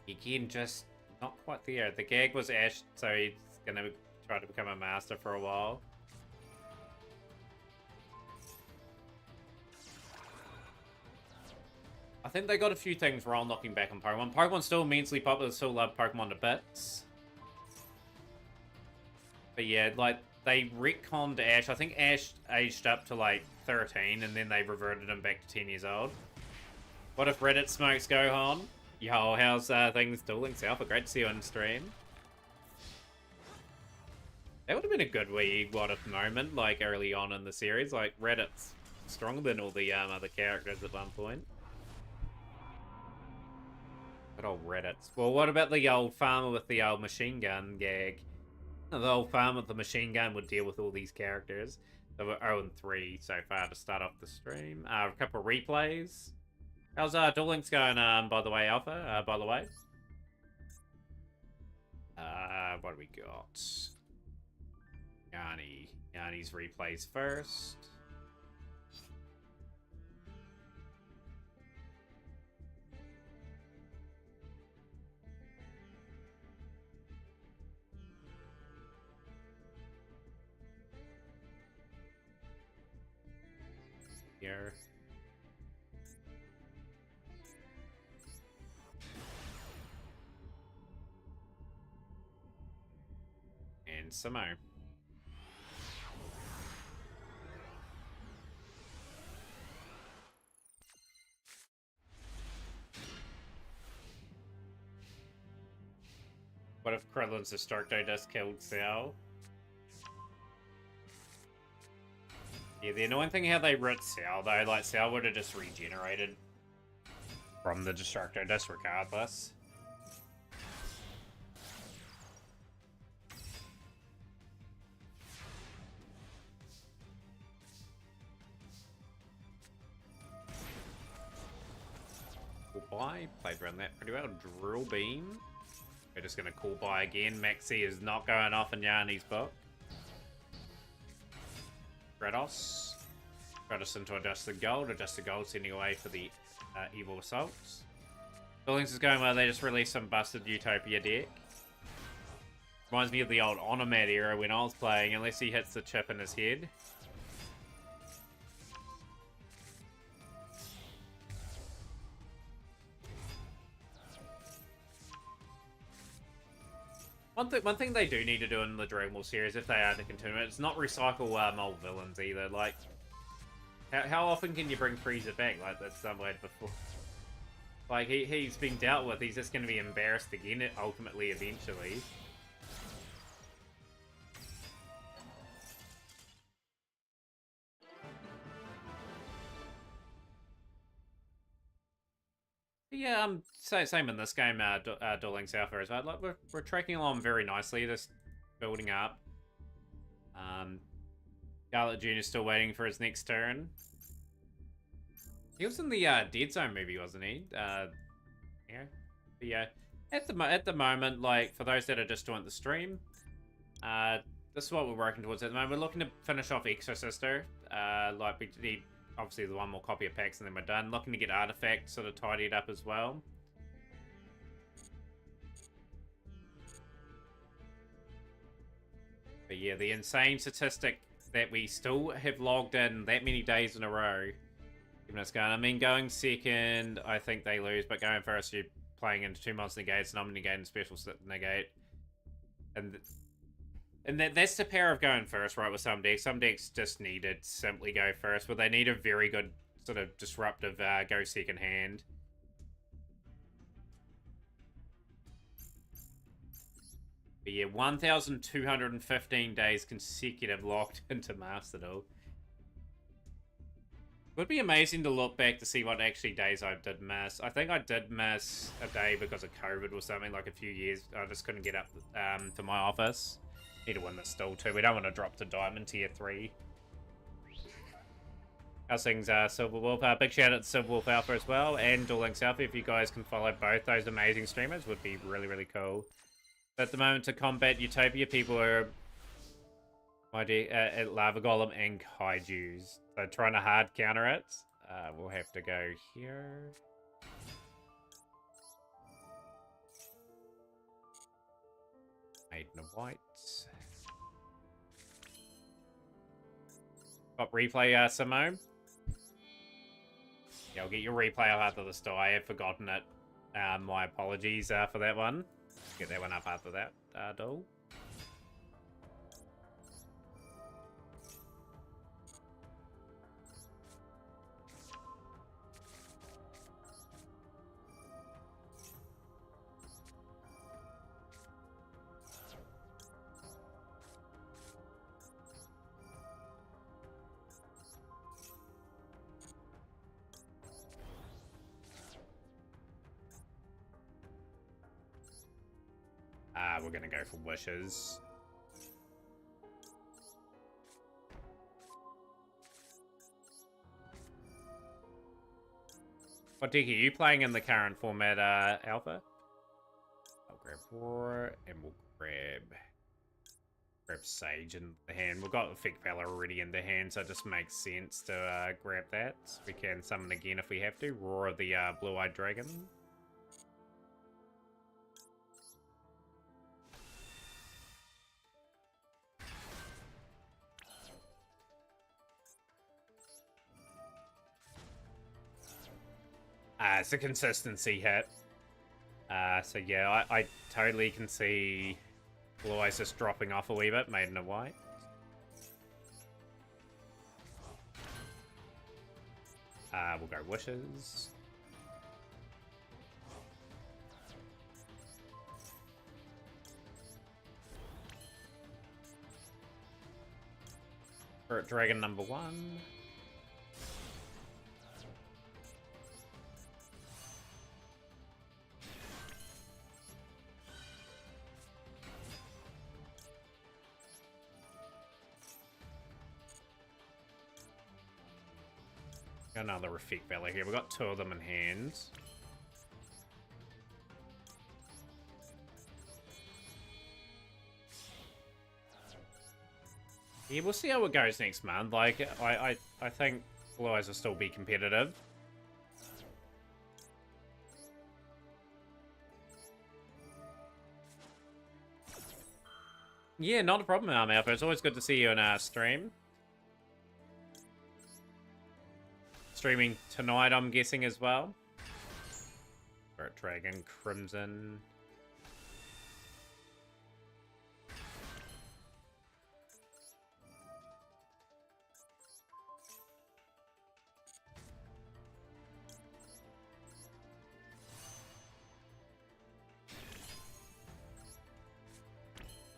Again, just Not quite there. The gag was Ash, so he's gonna try to become a master for a while. I think they got a few things wrong looking back on Pokemon. Pokemon's still immensely popular, still love Pokemon to bits. But yeah, like, they retconned Ash. I think Ash aged up to, like, 13, and then they reverted him back to 10 years old. What if Reddit smokes Gohan? Yo, how's things Dueling Alpha? Great to see you on stream. That would have been a good wee what if moment, like, early on in the series. Like, Reddit's stronger than all the other characters at one point. Good old Reddits. Well, what about the old farmer with the old machine gun gag? The old farmer with the machine gun would deal with all these characters. There were 0-3 so far to start off the stream. A couple of replays. How's Duel Links going, by the way, Alpha? By the way? What do we got? Yanni's replays first. Here. And Samo. What if Krillin's Destructo just killed Cell? Yeah, the annoying thing how they writ Cell, though, like, Cell would have just regenerated from the Destructo Disc regardless. Cool buy, played around that pretty well. Drill Beam. We're just gonna cool buy again. Maxi is not going off in Yanni's book. Kratos. Kratos into Adjusted Gold. Adjusted Gold sending away for the Evil Assaults. Buildings is going well. They just released some busted Utopia deck. Reminds me of the old Onomat era when I was playing, unless he hits the chip in his head. One thing they do need to do in the Dragon Ball series, if they are to continue it, is not recycle old villains either. Like, how often can you bring Frieza back? Like, that's done way before. Like, he's been dealt with. He's just going to be embarrassed again, ultimately, eventually. Yeah, same in this game, Duel Links Alpha as well. Like, we're tracking along very nicely, just building up. Scarlet Jr. is still waiting for his next turn. He was in the Dead Zone movie, wasn't he? Yeah. But yeah, at the moment, like, for those that are just joined the stream, this is what we're working towards at the moment. We're looking to finish off Exorcister. Like, we need obviously the one more copy of packs and then we're done. Looking to get Artifact sort of tidied up as well. But yeah, the insane statistic that we still have logged in that many days in a row. Even us going, I mean, going second, I think they lose, but going first, you're playing into 2 monster negates, an negate, and special negate. And that's the power of going first, right, with some decks. Some decks just need to simply go first, but they need a very good sort of disruptive go second hand. But yeah, 1,215 days consecutive locked into Master Duel. Would be amazing to look back to see what actually days I did miss. I think I did miss a day because of COVID or something, like a few years. I just couldn't get up to my office. Need to win this still too. We don't want to drop to Diamond Tier 3. How's things, Silver Wolf? Big shout out to Silver Wolf Alpha as well, and Duel Links Alpha. If you guys can follow both those amazing streamers, would be really, really cool. But at the moment, to combat Utopia, people are at Lava Golem and Kaijus. So trying to hard counter it. We'll have to go here. Maiden of White. Got replay, Simone? Yeah, I'll get your replay up after the store. I have forgotten it. My apologies for that one. Get that one up after that, Dole. We're gonna go for wishes. What deck are you playing in the current format, Alpha? I'll grab Roar, and we'll grab Sage in the hand. We've got Effect Valor already in the hand, so it just makes sense to grab that. We can summon again if we have to. Roar of the Blue-Eyed Dragon. It's a consistency hit. So yeah, I totally can see Blue Eyes just dropping off a wee bit, Maiden of White. We'll go Wishes. Spirit Dragon number 1. Got another Effect Valor here. We've got 2 of them in hand. Yeah, we'll see how it goes next month. Like, I think Blue Eyes will still be competitive. Yeah, not a problem, Alpha. It's always good to see you in our stream. Streaming tonight, I'm guessing, as well. Spirit Dragon, Crimson.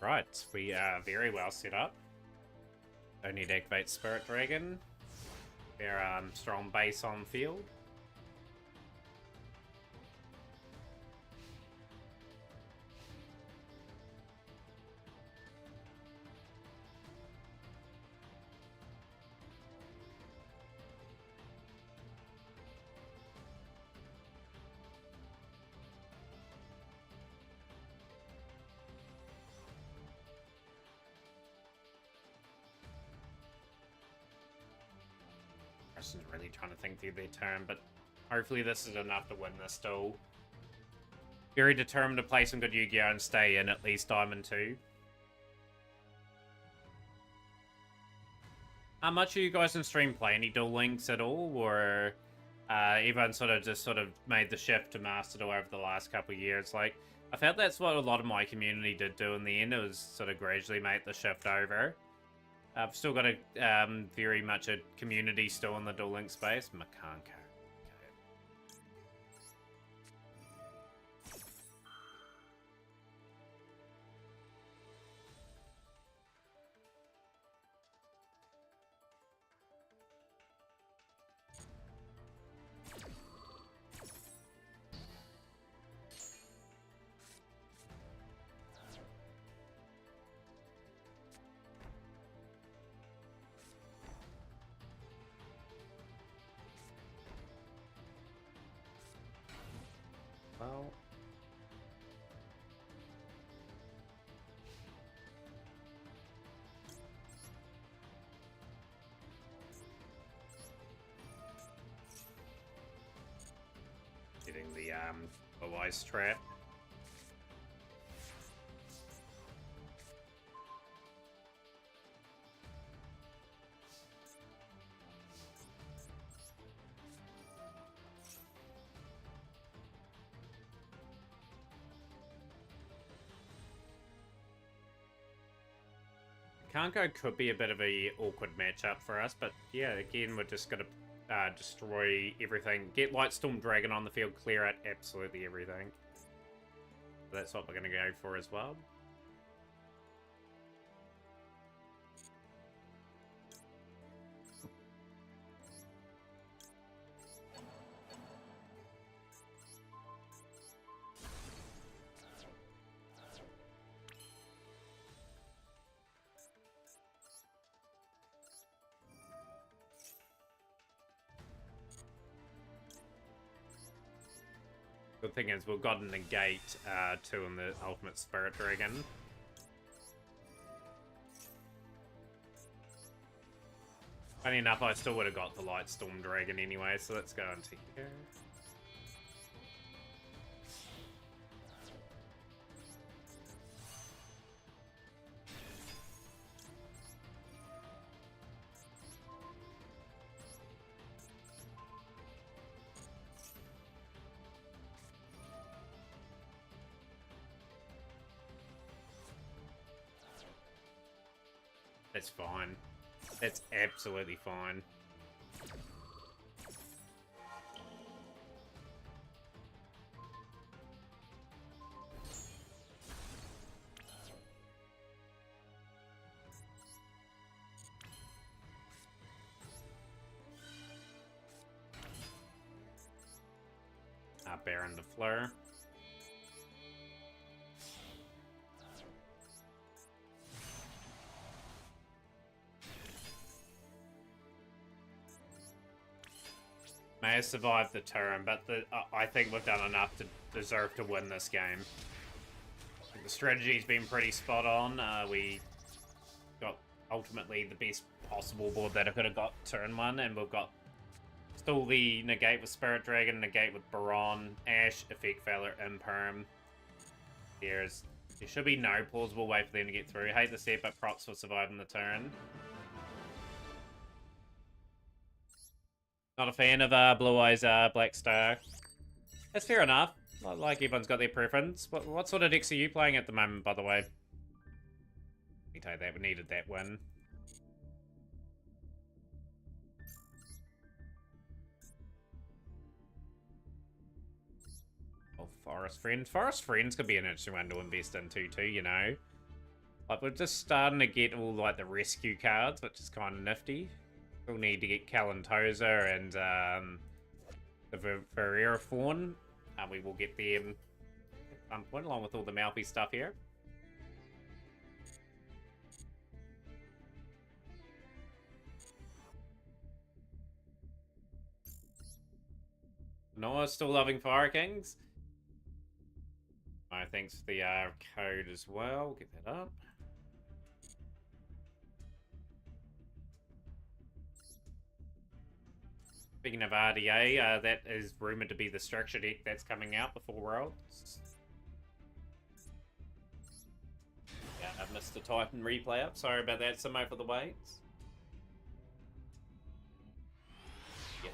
Right, we are very well set up. Don't need to activate Spirit Dragon. They're strong base on field. Preston's really trying to think through their turn, but hopefully this is enough to win this still. Very determined to play some good Yu-Gi-Oh! And stay in at least Diamond 2. How much are you guys in stream play? Any Duel Links at all? Or everyone sort of made the shift to Master Duel over the last couple of years? Like, I felt that's what a lot of my community did do in the end. It was sort of gradually make the shift over. I've still got a very much a community still in the Duel Link space. Makanka. Well, getting the Blue Eyes trap. Kanko could be a bit of a awkward matchup for us, but yeah, again, we're just gonna destroy everything. Get Lightstorm Dragon on the field, clear out absolutely everything. So that's what we're gonna go for as well. The thing is, we've got a negate 2 in the Ultimate Spirit Dragon. Funny enough, I still would have got the Lightstorm Dragon anyway, so let's go into here. That's fine. That's absolutely fine. Baron the Fleur. May have survived the turn, but I think we've done enough to deserve to win this game. The strategy's been pretty spot on. We got ultimately the best possible board that I could have got turn 1, and we've got still the negate with Spirit Dragon, negate with Baron, Ash, Effect Valor, Imperm. There should be no plausible way for them to get through. Hate the set, but props for surviving the turn. Not a fan of Blue Eyes Black Star. That's fair enough. Like everyone's got their preference. What sort of decks are you playing at the moment, by the way? Let me tell you that, we needed that win. Oh, Forest Friends. Forest Friends could be an interesting one to invest into too, you know. Like, we're just starting to get all like the rescue cards, which is kind of nifty. We'll need to get Kalantosa and the Ferreira Fawn. We will get them at some point, along with all the Malfi stuff here. Noah still loving Fire Kings. Thanks for the code as well. Get that up. Speaking of RDA, that is rumored to be the structure deck that's coming out before Worlds. Yeah, I've missed the Titan replay up. Sorry about that, Simo, for the waits. Yeah,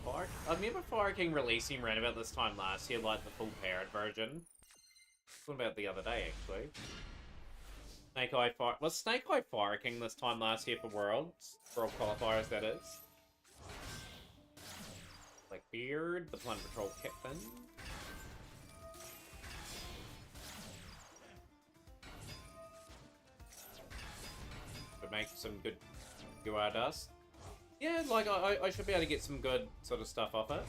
I remember Fire King releasing around about this time last year, like the full powered version. What about the other day, actually? Snake Eye Fire... Was Snake Eye Fire King this time last year for Worlds? For all qualifiers, that is. Blackbeard, the Plunder Patrol Captain. To make some good UR dust. Yeah, like, I should be able to get some good sort of stuff off it.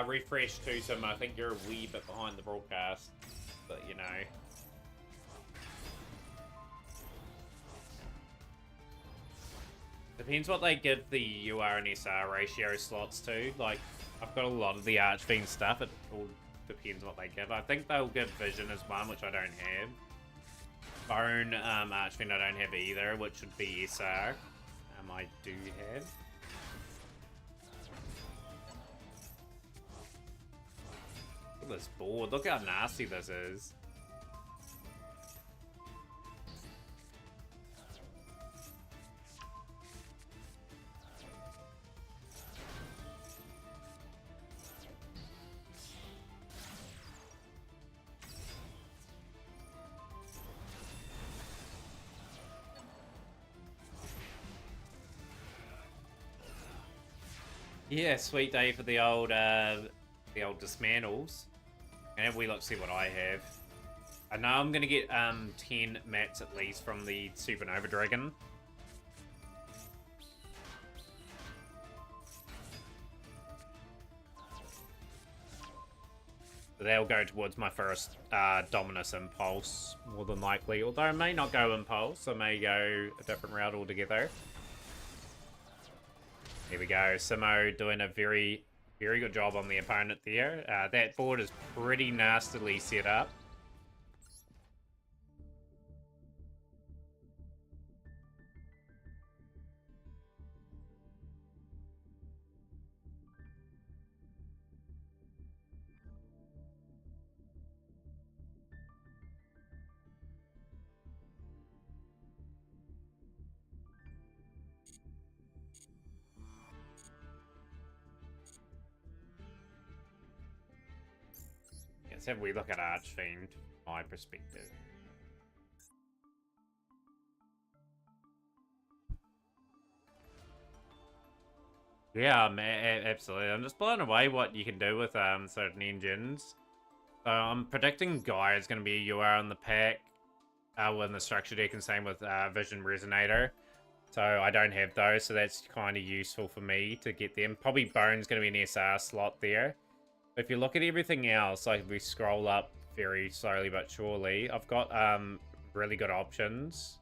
Refresh too, so I think you're a wee bit behind the broadcast, but you know. Depends what they give the UR and SR ratio slots to. Like, I've got a lot of the Archfiend stuff, it all depends what they give. I think they'll give Vision as one, which I don't have. Bone Archfiend I don't have either, which would be SR. I do have. Look at this board. Look how nasty this is. Yeah, sweet day for the old dismantles. And have we look see what I have. I know I'm gonna get 10 mats at least from the Supernova Dragon. So they'll go towards my first Dominus Impulse, more than likely. Although I may not go Impulse, I may go a different route altogether. Here we go, Simo doing a very, very good job on the opponent there. That board is pretty nastily set up. Let's have we look at Archfiend, my perspective. Yeah, absolutely. I'm just blown away what you can do with certain engines. So I'm predicting Gaia is going to be a UR on the pack in the structure deck, and same with Vision Resonator. So I don't have those, so that's kind of useful for me to get them. Probably Bone's going to be an SR slot there. If you look at everything else, like we scroll up very slowly but surely, I've got really good options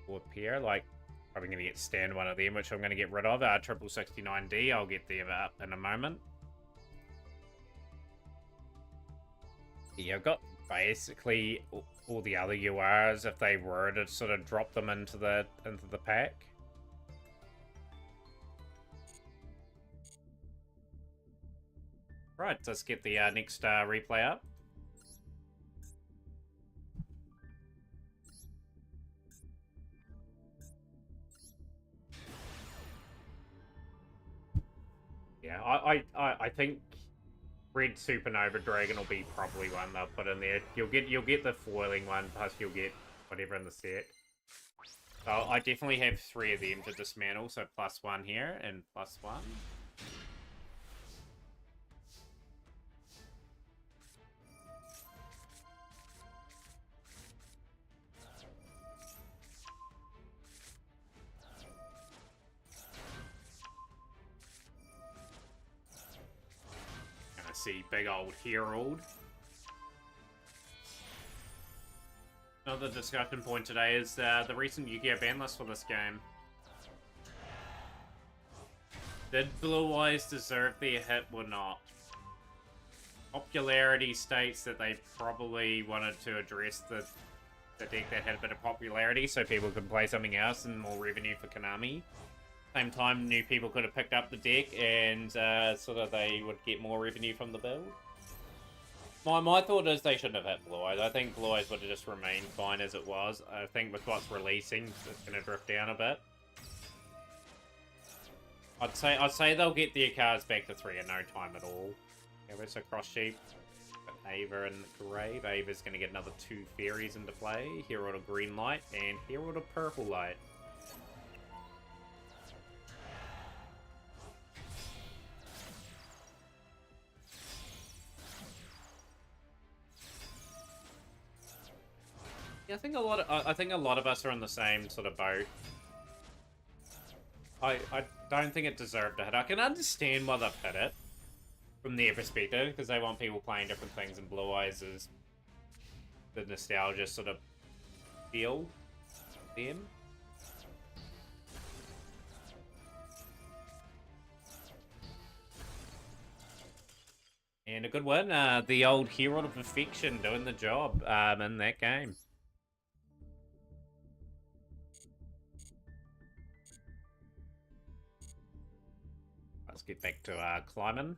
for a pair. Like, probably going to get stand one of them, which I'm going to get rid of. 69D, I'll get them up in a moment. Yeah, I've got basically all the other URs if they were to sort of drop them into the pack. Right, let's get the next replay up. Yeah, I think Red Supernova Dragon will be probably one they'll put in there. You'll get the foiling one, plus you'll get whatever in the set. So I definitely have 3 of them to dismantle, so +1 here and +1. Gonna see big old Herald. Another discussion point today is the recent Yu-Gi-Oh! Ban list for this game. Did Blue Eyes deserve their hit or not? Popularity states that they probably wanted to address the deck that had a bit of popularity so people could play something else and more revenue for Konami. Same time, new people could have picked up the deck and so that they would get more revenue from the build. My thought is they shouldn't have hit Blue Eyes. I think Blue Eyes would have just remained fine as it was. I think with what's releasing, it's going to drift down a bit. I'd say they'll get their cards back to 3 in no time at all. Yeah, there's a Cross Sheep. Ava and Grave. Ava's going to get another 2 fairies into play. Herald of Green Light and Herald of Purple Light. Yeah, I think a lot of us are in the same sort of boat. I don't think it deserved a hit. I can understand why they've hit it from their perspective, because they want people playing different things, and Blue Eyes is the nostalgia sort of feel them. And a good win. The old Herald of Perfection doing the job in that game. Let's get back to climbing.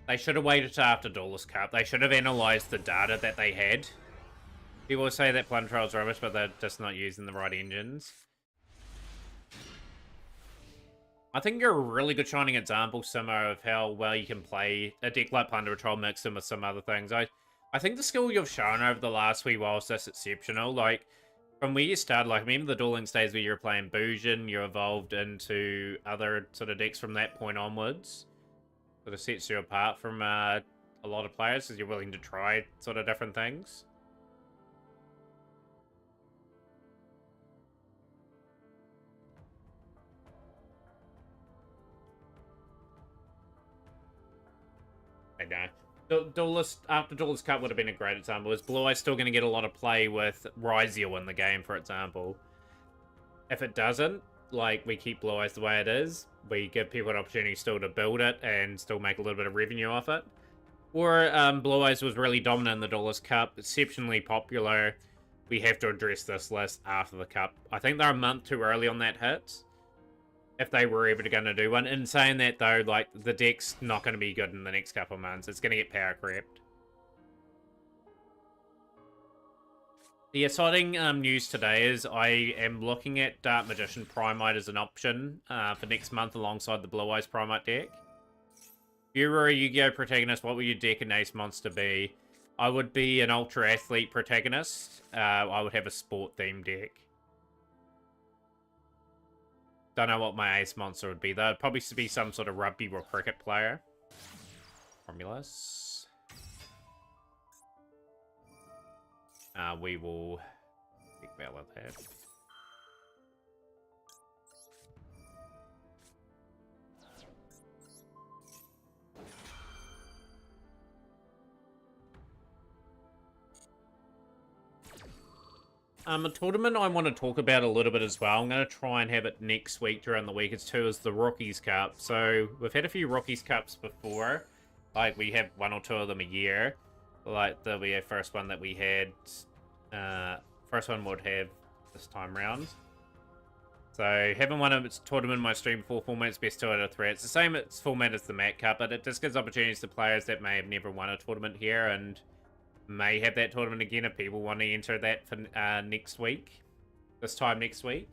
They should have waited till after Duelist Cup. They should have analysed the data that they had. People say that Plunge Trial's rubbish, but they're just not using the right engines. I think you're a really good shining example, Simo, of how well you can play a deck like Plunder Patrol mixed in with some other things. I think the skill you've shown over the last wee while is just exceptional. Like, from where you started, like, remember the Duel Links days where you were playing Bujin, you evolved into other sort of decks from that point onwards. Sort of sets you apart from a lot of players because you're willing to try sort of different things. I know. Duelist, after Duelist Cup would have been a great example. Is Blue Eyes still going to get a lot of play with Ryziel in the game, for example? If it doesn't, like, we keep Blue Eyes the way it is, we give people an opportunity still to build it and still make a little bit of revenue off it. Or Blue Eyes was really dominant in the Duelist Cup, exceptionally popular. We have to address this list after the Cup. I think they're a month too early on that hit. If they were ever going to do one. In saying that, though, like, the deck's not going to be good in the next couple of months. It's going to get power crept. The exciting news today is I am looking at Dark Magician Primite as an option for next month alongside the Blue Eyes Primite deck. If you were a Yu-Gi-Oh! Protagonist, what would your deck and Ace monster be? I would be an Ultra Athlete Protagonist. I would have a sport-themed deck. Don't know what my Ace monster would be. That would probably be some sort of rugby or cricket player. Romulus. We will pick Valor that. A tournament I want to talk about a little bit as well. I'm going to try and have it next week during the week. It's too, is the Rookies Cup. So we've had a few Rookies Cups before. Like, we have one or two of them a year. Like, there'll be a first one that we had. First one would have this time round. So, haven't won a tournament in my stream before. Format's best 2 out of 3. It's the same format as the Mat Cup, but it just gives opportunities to players that may have never won a tournament here and may have that tournament again if people want to enter that for next week. This time next week.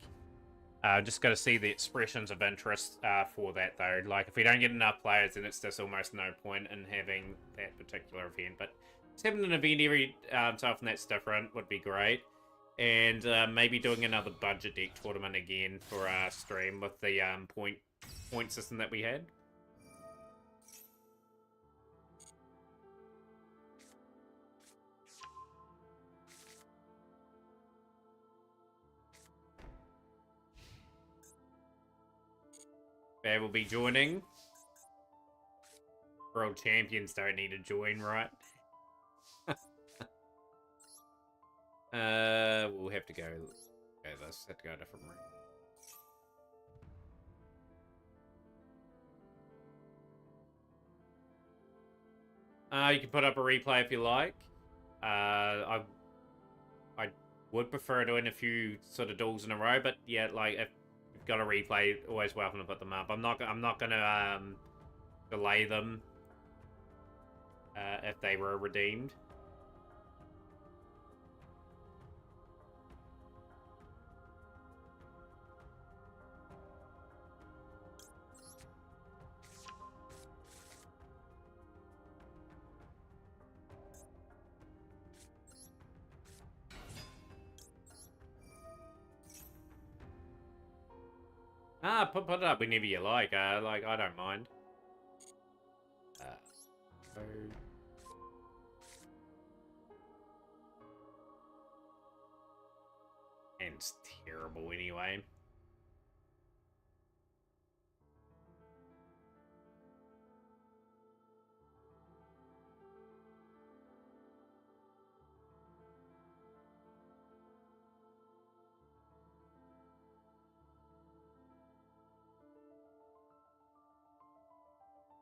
Just got to see the expressions of interest for that, though. Like, if we don't get enough players, then it's just almost no point in having that particular event. But just having an event every so often that's different would be great. And maybe doing another budget deck tournament again for our stream with the point system that we had. They will be joining. World champions don't need to join, right? We'll have to go. Okay, let's have to go a different route. You can put up a replay if you like. I would prefer doing a few sort of duels in a row, but yeah, like if you've got a replay, always welcome to put them up. I'm not gonna delay them if they were redeemed. Put it up whenever you like. Like, I don't mind. And it's terrible anyway.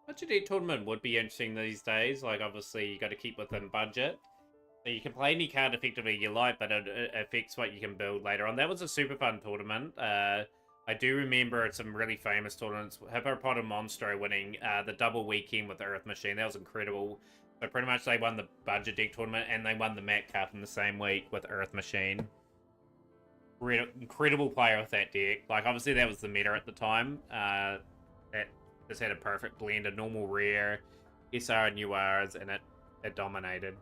Budget deck tournament would be interesting these days. Like, obviously, you got to keep within budget. So you can play any card effectively you like, but it affects what you can build later on. That was a super fun tournament. I do remember some really famous tournaments. Hippopod and Monstro winning the double weekend with the Earth Machine. That was incredible. So pretty much they won the budget deck tournament and they won the Mat Cup in the same week with Earth Machine. Incredible player with that deck. Like, obviously that was the meta at the time. that just had a perfect blend of normal rare, SR and URs, and it dominated.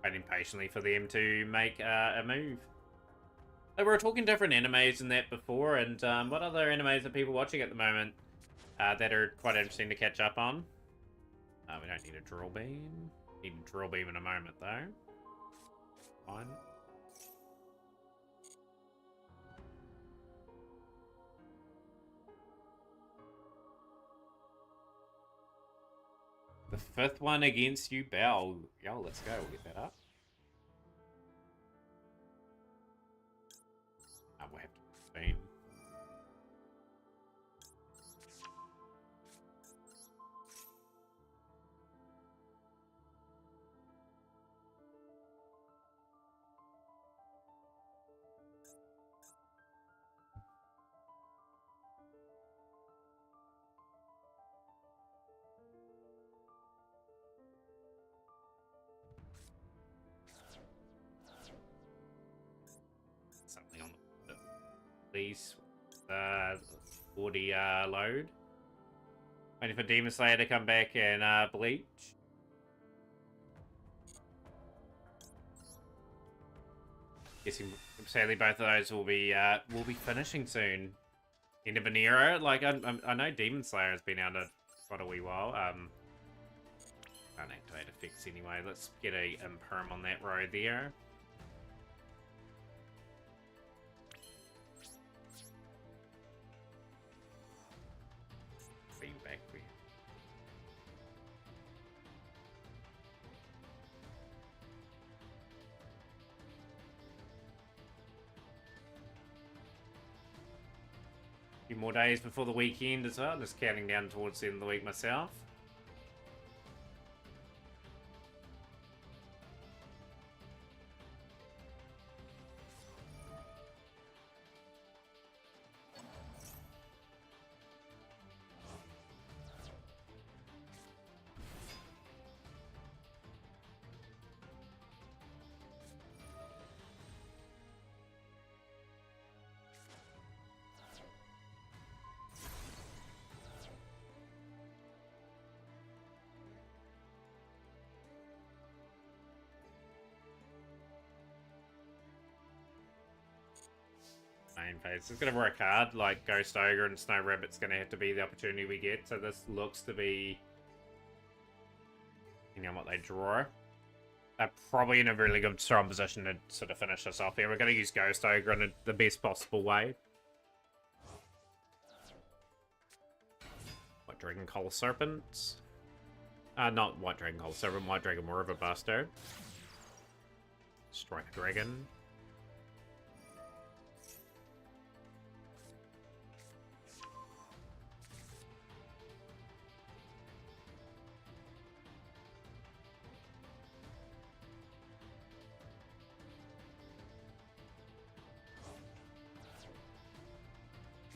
Waiting patiently for them to make a move. So we were talking different animes and that before, and what other animes are people watching at the moment that are quite interesting to catch up on? We don't need a drill beam. Need a drill beam in a moment, though. Fine. The fifth one against you, Bell. Yo, let's go. We'll get that up. We'll have to beam. Something on the please. 40 load. Waiting for Demon Slayer to come back and bleach. Guessing sadly both of those will be finishing soon. End of an era. Like I know Demon Slayer has been out for a wee while. Can't activate effects anyway. Let's get a imperm on that row there. Beam back for you. Few more days before the weekend as well. Just counting down towards the end of the week myself. Main phase. It's going to work hard, like Ghost Ogre and Snow Rabbit's going to have to be the opportunity we get, so this looks to be, you know, what they draw. They're probably in a really good, strong position to sort of finish this off here. We're going to use Ghost Ogre in the best possible way. White Dragon Coal Serpent. Not White Dragon Coal Serpent, White Dragon River Buster. Strike Dragon.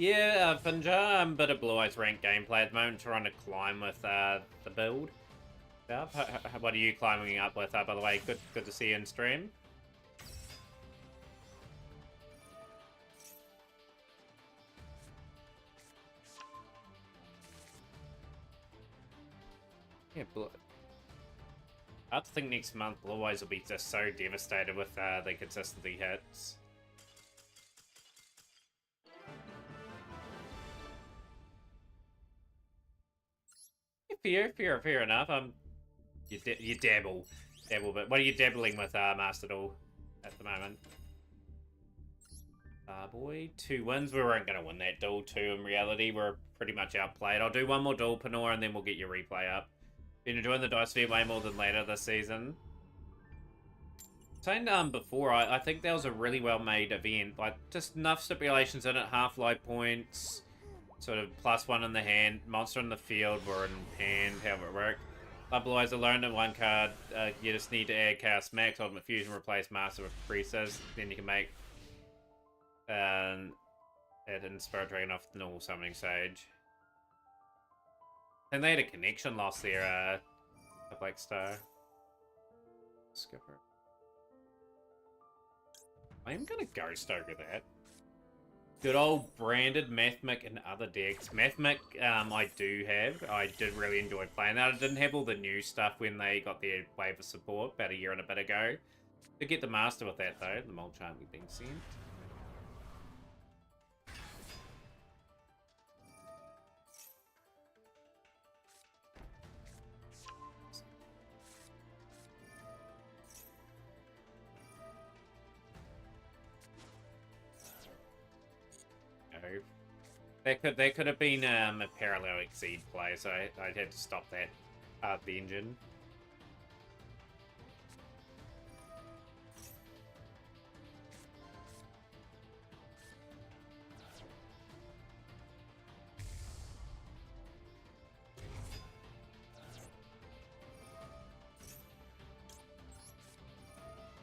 Yeah, Finja, I'm a bit of Blue Eyes ranked gameplay at the moment, trying to climb with the build. What are you climbing up with, by the way? Good to see you in stream. Yeah, I have to think next month Blue Eyes will be just so devastated with the consistency hits. Fair enough. You dabble, but what are you dabbling with, Master Duel, at the moment? Boy, 2 wins. We weren't going to win that duel 2 in reality. We're pretty much outplayed. I'll do one more duel, Panora, and then we'll get your replay up. Been enjoying the Dice Sphere way more than later this season. Saying before, I think that was a really well-made event. Like, just enough stipulations in it, half-life points, sort of +1 in the hand, monster in the field, or in hand, however it worked. Otherwise, alone in 1 card, you just need to add Chaos Max, Ultimate Fusion, replace Master with Priestess, then you can make it in Spirit Dragon off the normal summoning stage. And they had a connection loss there, Black Star. Skipper. I am going to Ghost over that. Good old branded Mathmic and other decks. Mathmic, I do have. I did really enjoy playing that. I didn't have all the new stuff when they got their wave of support about a year and a bit ago. To get the master with that, though. The Molchan being sent. That could have been a parallel exceed play, so I'd had to stop that the engine.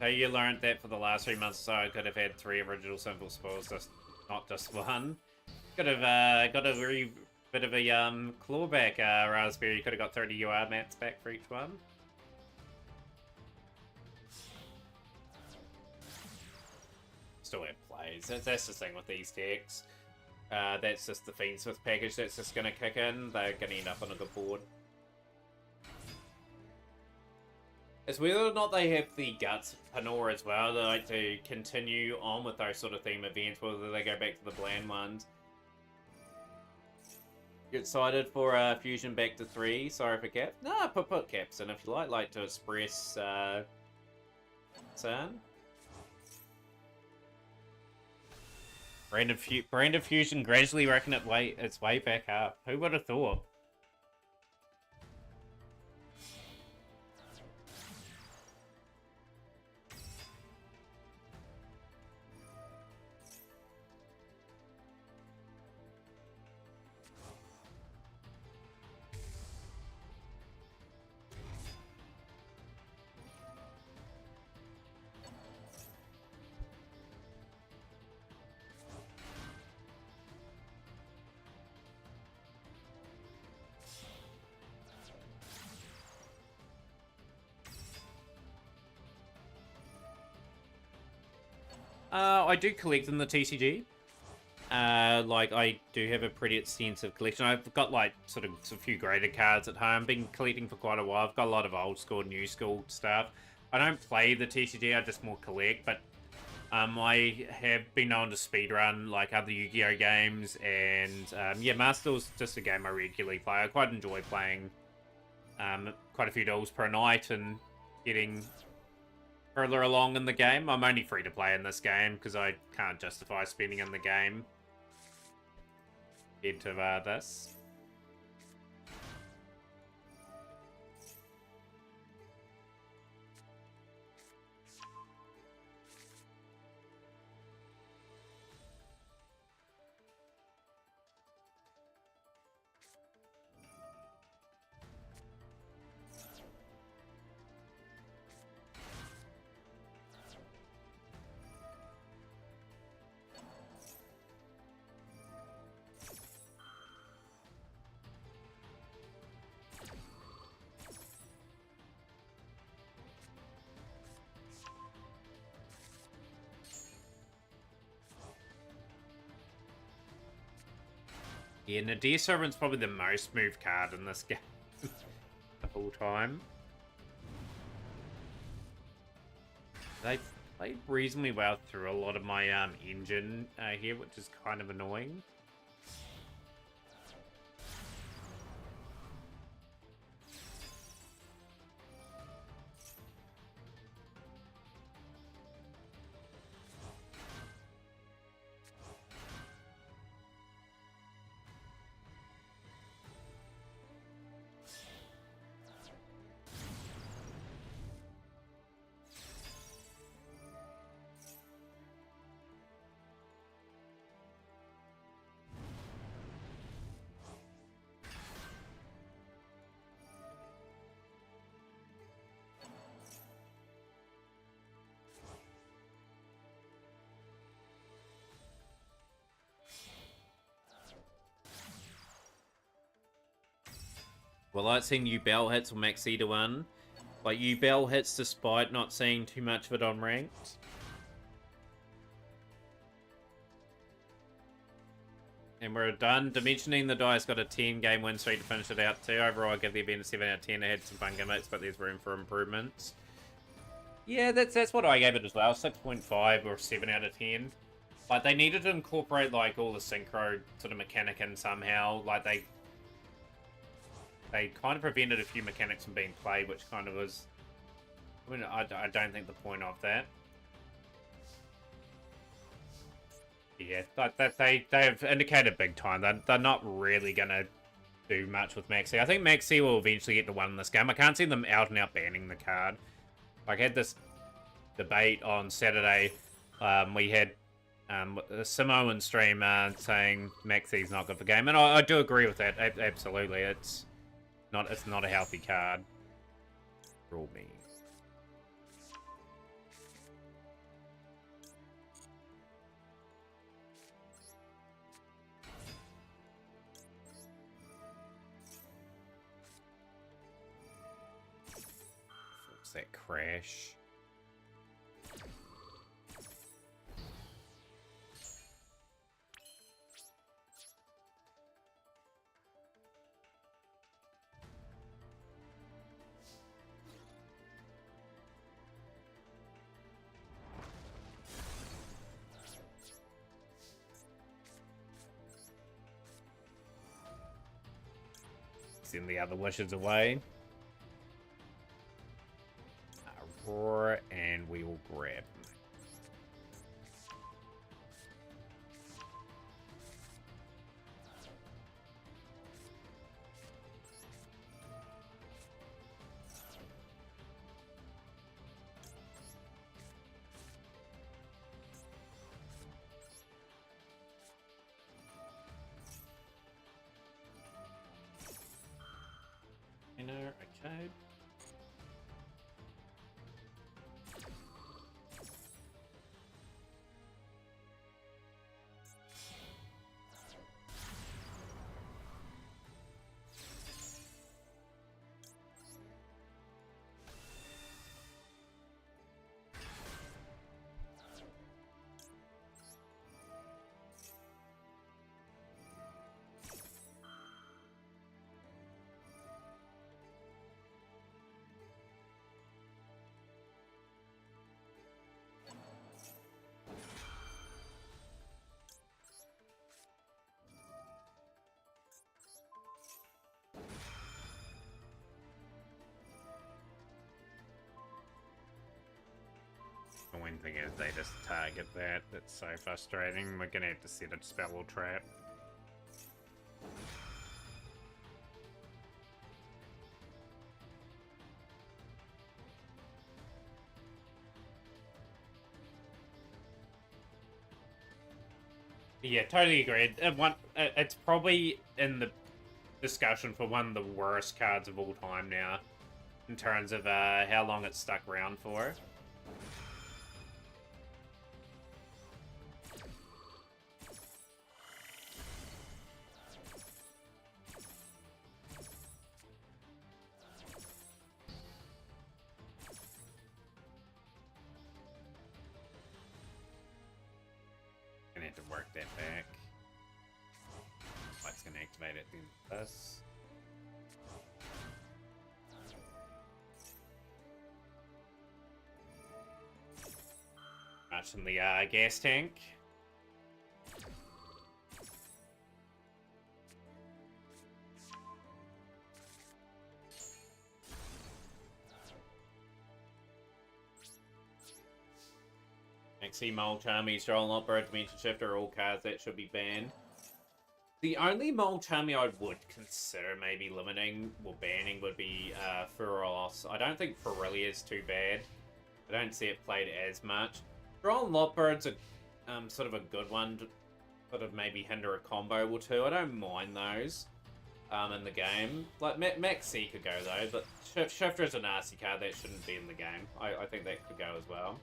So you learned that for the last 3 months, so I could have had 3 original simple spells, just not just one. Could have got a very bit of a clawback, Raspberry. You could have got 30 UR mats back for each one. Still have plays. That's the thing with these decks. That's just the Fiendsmith package that's just going to kick in. They're going to end up on a good board. It's whether or not they have the guts Panor as well. They like to continue on with those sort of theme events, whether they go back to the bland ones. You excited for Fusion back to 3? Sorry for Cap. Nah, put Caps in if you like to express San. Brand of Fusion gradually working its way back up. Who would have thought? I do collect in the TCG. Like, I do have a pretty extensive collection. I've got, like, sort of a few graded cards at home. Been collecting for quite a while. I've got a lot of old school, new school stuff. I don't play the TCG, I just more collect, but I have been known to speedrun, like, other Yu-Gi-Oh! Games, and, yeah, Master Duel's just a game I regularly play. I quite enjoy playing quite a few duels per night and getting further along in the game. I'm only free to play in this game because I can't justify spending in the game into this. Yeah, Nadir Servant's probably the most moved card in this game of all time. They played reasonably well through a lot of my engine here, which is kind of annoying. Well, I've seen Yubel hits or Maxida one. Like, Yubel hits despite not seeing too much of it on ranked. And we're done. Dimensioning the dice got a 10-game win streak to finish it out too. Overall, I give the event a 7 out of 10. I had some fun gimmicks, but there's room for improvements. Yeah, that's what I gave it as well. 6.5 or 7 out of 10. Like, they needed to incorporate, like, all the synchro sort of mechanic in somehow. Like, they kind of prevented a few mechanics from being played, which kind of was... I mean, I don't think the point of that. Yeah, they've indicated big time. They're not really going to do much with Maxi. I think Maxi will eventually get to 1 in this game. I can't see them out and out banning the card. Like, I had this debate on Saturday. We had Simo in stream saying Maxi's not good for game, and I do agree with that. Absolutely, it's not a healthy card. Rule me. What's that crash? Send the other wishes away. Roar, and we will grab. Okay. The one thing is they just target that. That's so frustrating. We're gonna have to set a spell or trap. Yeah, totally agreed. It's probably in the discussion for one of the worst cards of all time now, in terms of how long it's stuck around for. Gonna have to work that back. Fight's gonna activate it then this. Much in the gas tank. Maxi, Mole, Charmy, Stroll, Opera, Dimension Shifter, all cards that should be banned. The only Mole Charmy I would consider maybe limiting or banning would be Furos. I don't think Ferrelia is too bad. I don't see it played as much. Stroll and Lotbird's a sort of a good one to sort of maybe hinder a combo or two. I don't mind those in the game. Like Maxi could go though, but Shifter is a nasty card that shouldn't be in the game. I think that could go as well.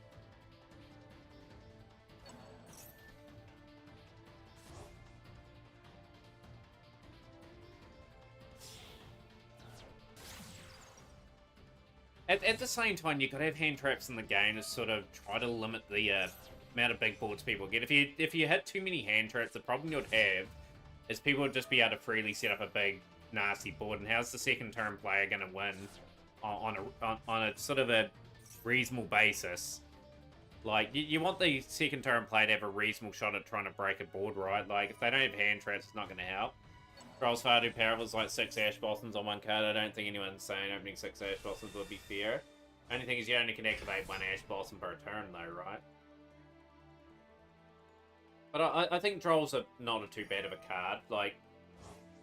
At the same time, you've got to have hand traps in the game to sort of try to limit the amount of big boards people get. If you hit too many hand traps, the problem you'd have is people would just be able to freely set up a big, nasty board, and how's the second turn player going to win on a sort of a reasonable basis? Like, you want the second turn player to have a reasonable shot at trying to break a board, right? Like, if they don't have hand traps, it's not going to help. Trolls Fardu Parables like 6 Ash Blossoms on one card. I don't think anyone's saying opening 6 Ash Blossoms would be fair. Only thing is you only can activate 1 Ash Blossom per turn, though, right? But I think Trolls are not too bad of a card. Like,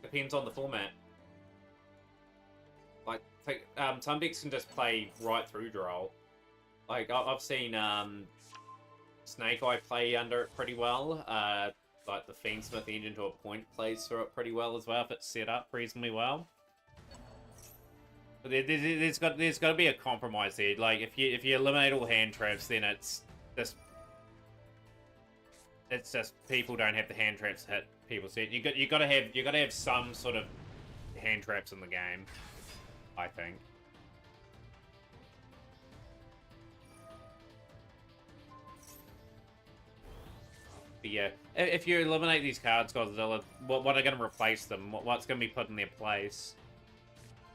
depends on the format. Like, some decks can just play right through Droll. Like, I've seen Snake Eye play under it pretty well. Like, the Fiendsmith engine to a point plays through it pretty well as well, if it's set up reasonably well. But there's got to be a compromise there. Like, if you eliminate all hand traps, then it's just people don't have the hand traps to hit people. So you got to have some sort of hand traps in the game, I think. But yeah, if you eliminate these cards, Godzilla, what are going to replace them? What's going to be put in their place?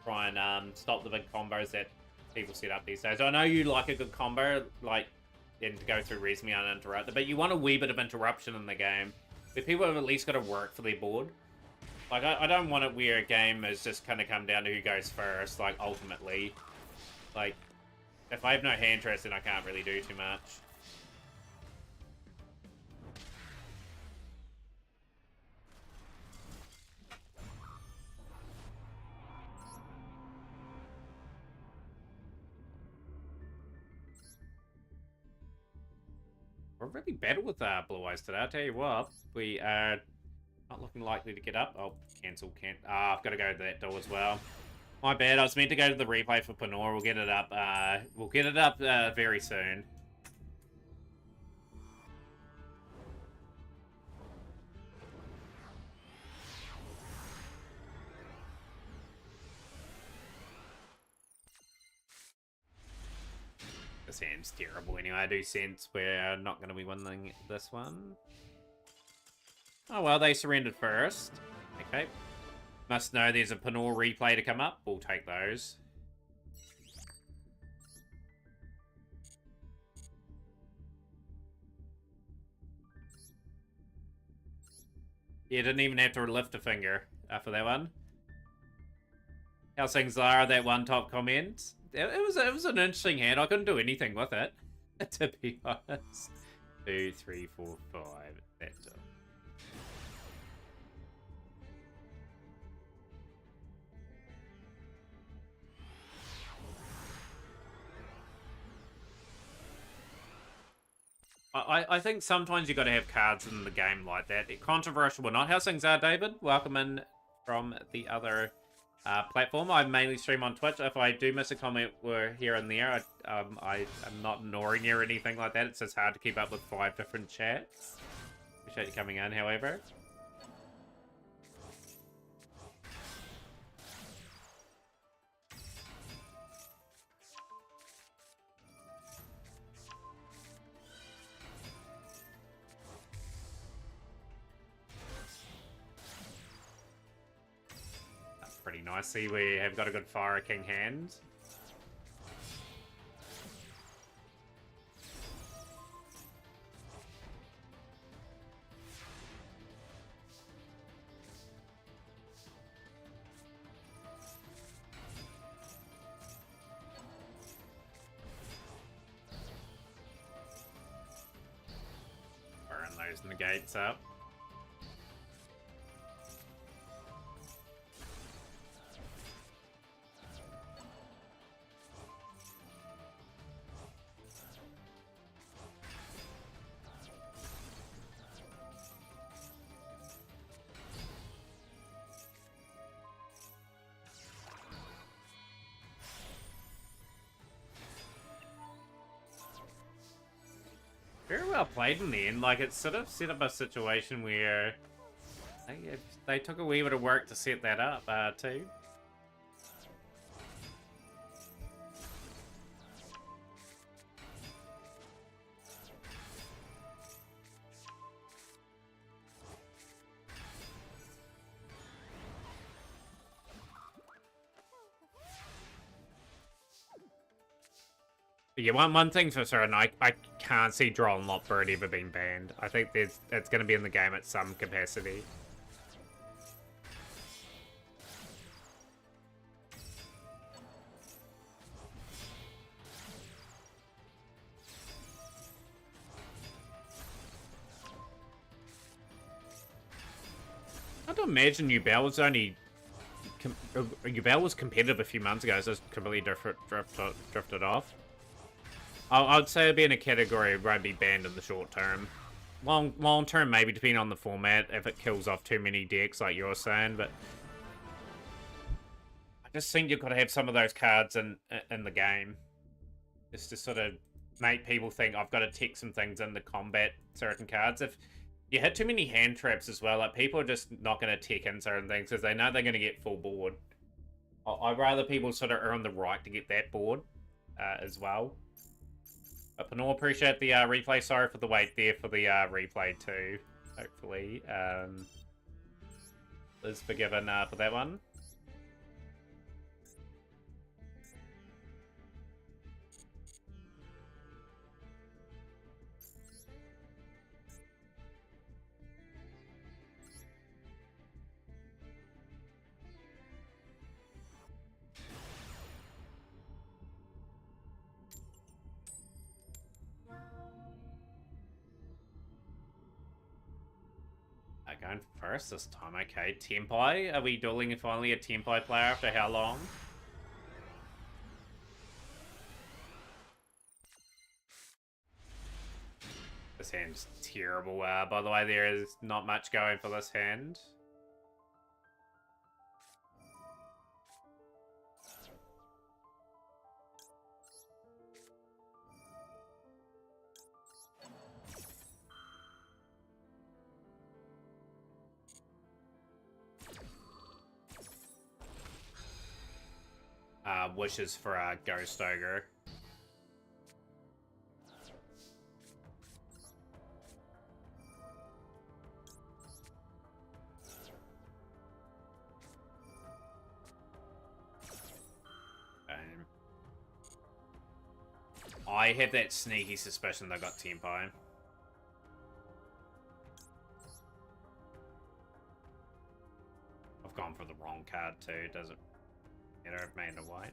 Try and stop the big combos that people set up these days. I know you like a good combo, like, and to go through reasonably uninterrupted, but you want a wee bit of interruption in the game. But people have at least got to work for their board. Like, I don't want it where a game is just kind of come down to who goes first, like, ultimately. Like, if I have no hand traps, then I can't really do too much. We're really bad with Blue Eyes today, I'll tell you what. We are not looking likely to get up. Oh, cancel, can't. I've got to go to that door as well. My bad, I was meant to go to the replay for Panor. We'll get it up, very soon. This hand's terrible anyway. I do sense we're not going to be winning this one. Oh well, they surrendered first. Okay. Must know there's a Panor replay to come up. We'll take those. Yeah, didn't even have to lift a finger for that one. How's things are? That one top comment. It was an interesting hand. I couldn't do anything with it, to be honest. 2, 3, 4, 5. That's it. I think sometimes you got to have cards in the game like that. Controversial or not. How's things are, David? Welcome in from the other platform. I mainly stream on Twitch. If I do miss a comment here and there, I'm not ignoring you or anything like that. It's just hard to keep up with 5 different chats. Appreciate you coming in, however. Pretty nicely. We have got a good Fire King hand. Burn those negates up. Very well played in the end. Like, it's sort of set up a situation where they took a wee bit of work to set that up, too. Yeah, one thing's for certain, I can't see Droll Not Bird ever being banned. I think it's going to be in the game at some capacity. I don't imagine Yubel was only... Yubel was competitive a few months ago, so it's completely drifted off. I'd say it'd be in a category it won't be banned in the short term. Long term, maybe, depending on the format, if it kills off too many decks, like you're saying, but... I just think you've got to have some of those cards in the game. Just to sort of make people think, I've got to tick some things in to combat certain cards. If you hit too many hand traps as well, like, people are just not going to tick in certain things because they know they're going to get full board. I'd rather people sort of earn the right to get that board as well. But Panor, appreciate the replay. Sorry for the wait there for the replay too. Hopefully, Liz forgiven for that one. Going first this time, okay. Tempai, are we dueling finally a Tempai player after how long? This hand's terrible. By the way, there is not much going for this hand. Wishes for Ghost Ogre. I have that sneaky suspicion they got Tempo. I've gone for the wrong card too, does it matter if made a white?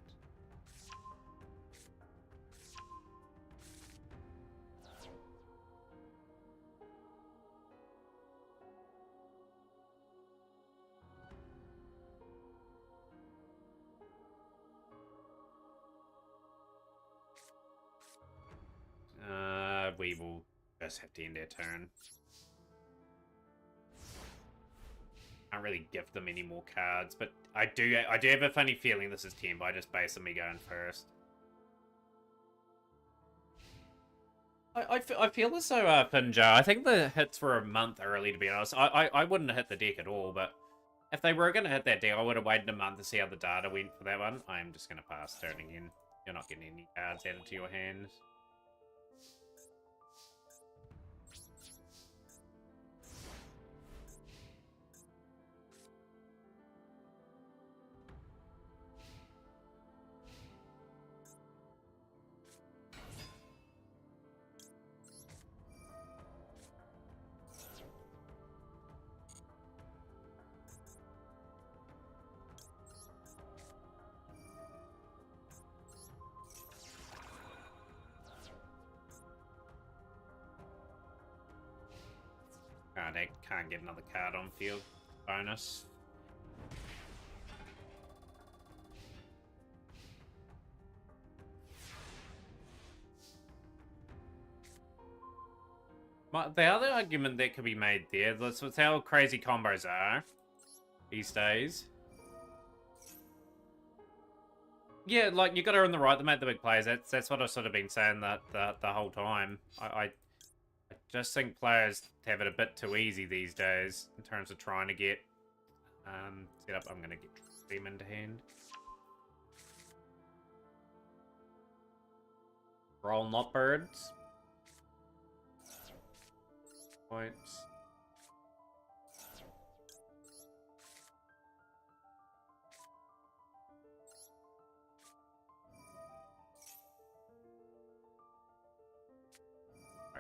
We will just have to end their turn. Can't really give them any more cards, but I do have a funny feeling this is Tempo, just based on me going first. I feel as though Pinjar, I think the hits were a month early, to be honest. I wouldn't have hit the deck at all, but if they were going to hit that deck, I would have waited a month to see how the data went for that one. I'm just going to pass turn again. You're not getting any cards added to your hand. They can't get another card on field. Bonus. The other argument that could be made there, that's how crazy combos are these days. Yeah, like, you got to earn the right to make the big plays. That's what I've sort of been saying the whole time. I just think players have it a bit too easy these days in terms of trying to get set up. I'm going to get them into hand. Roll not birds. Points.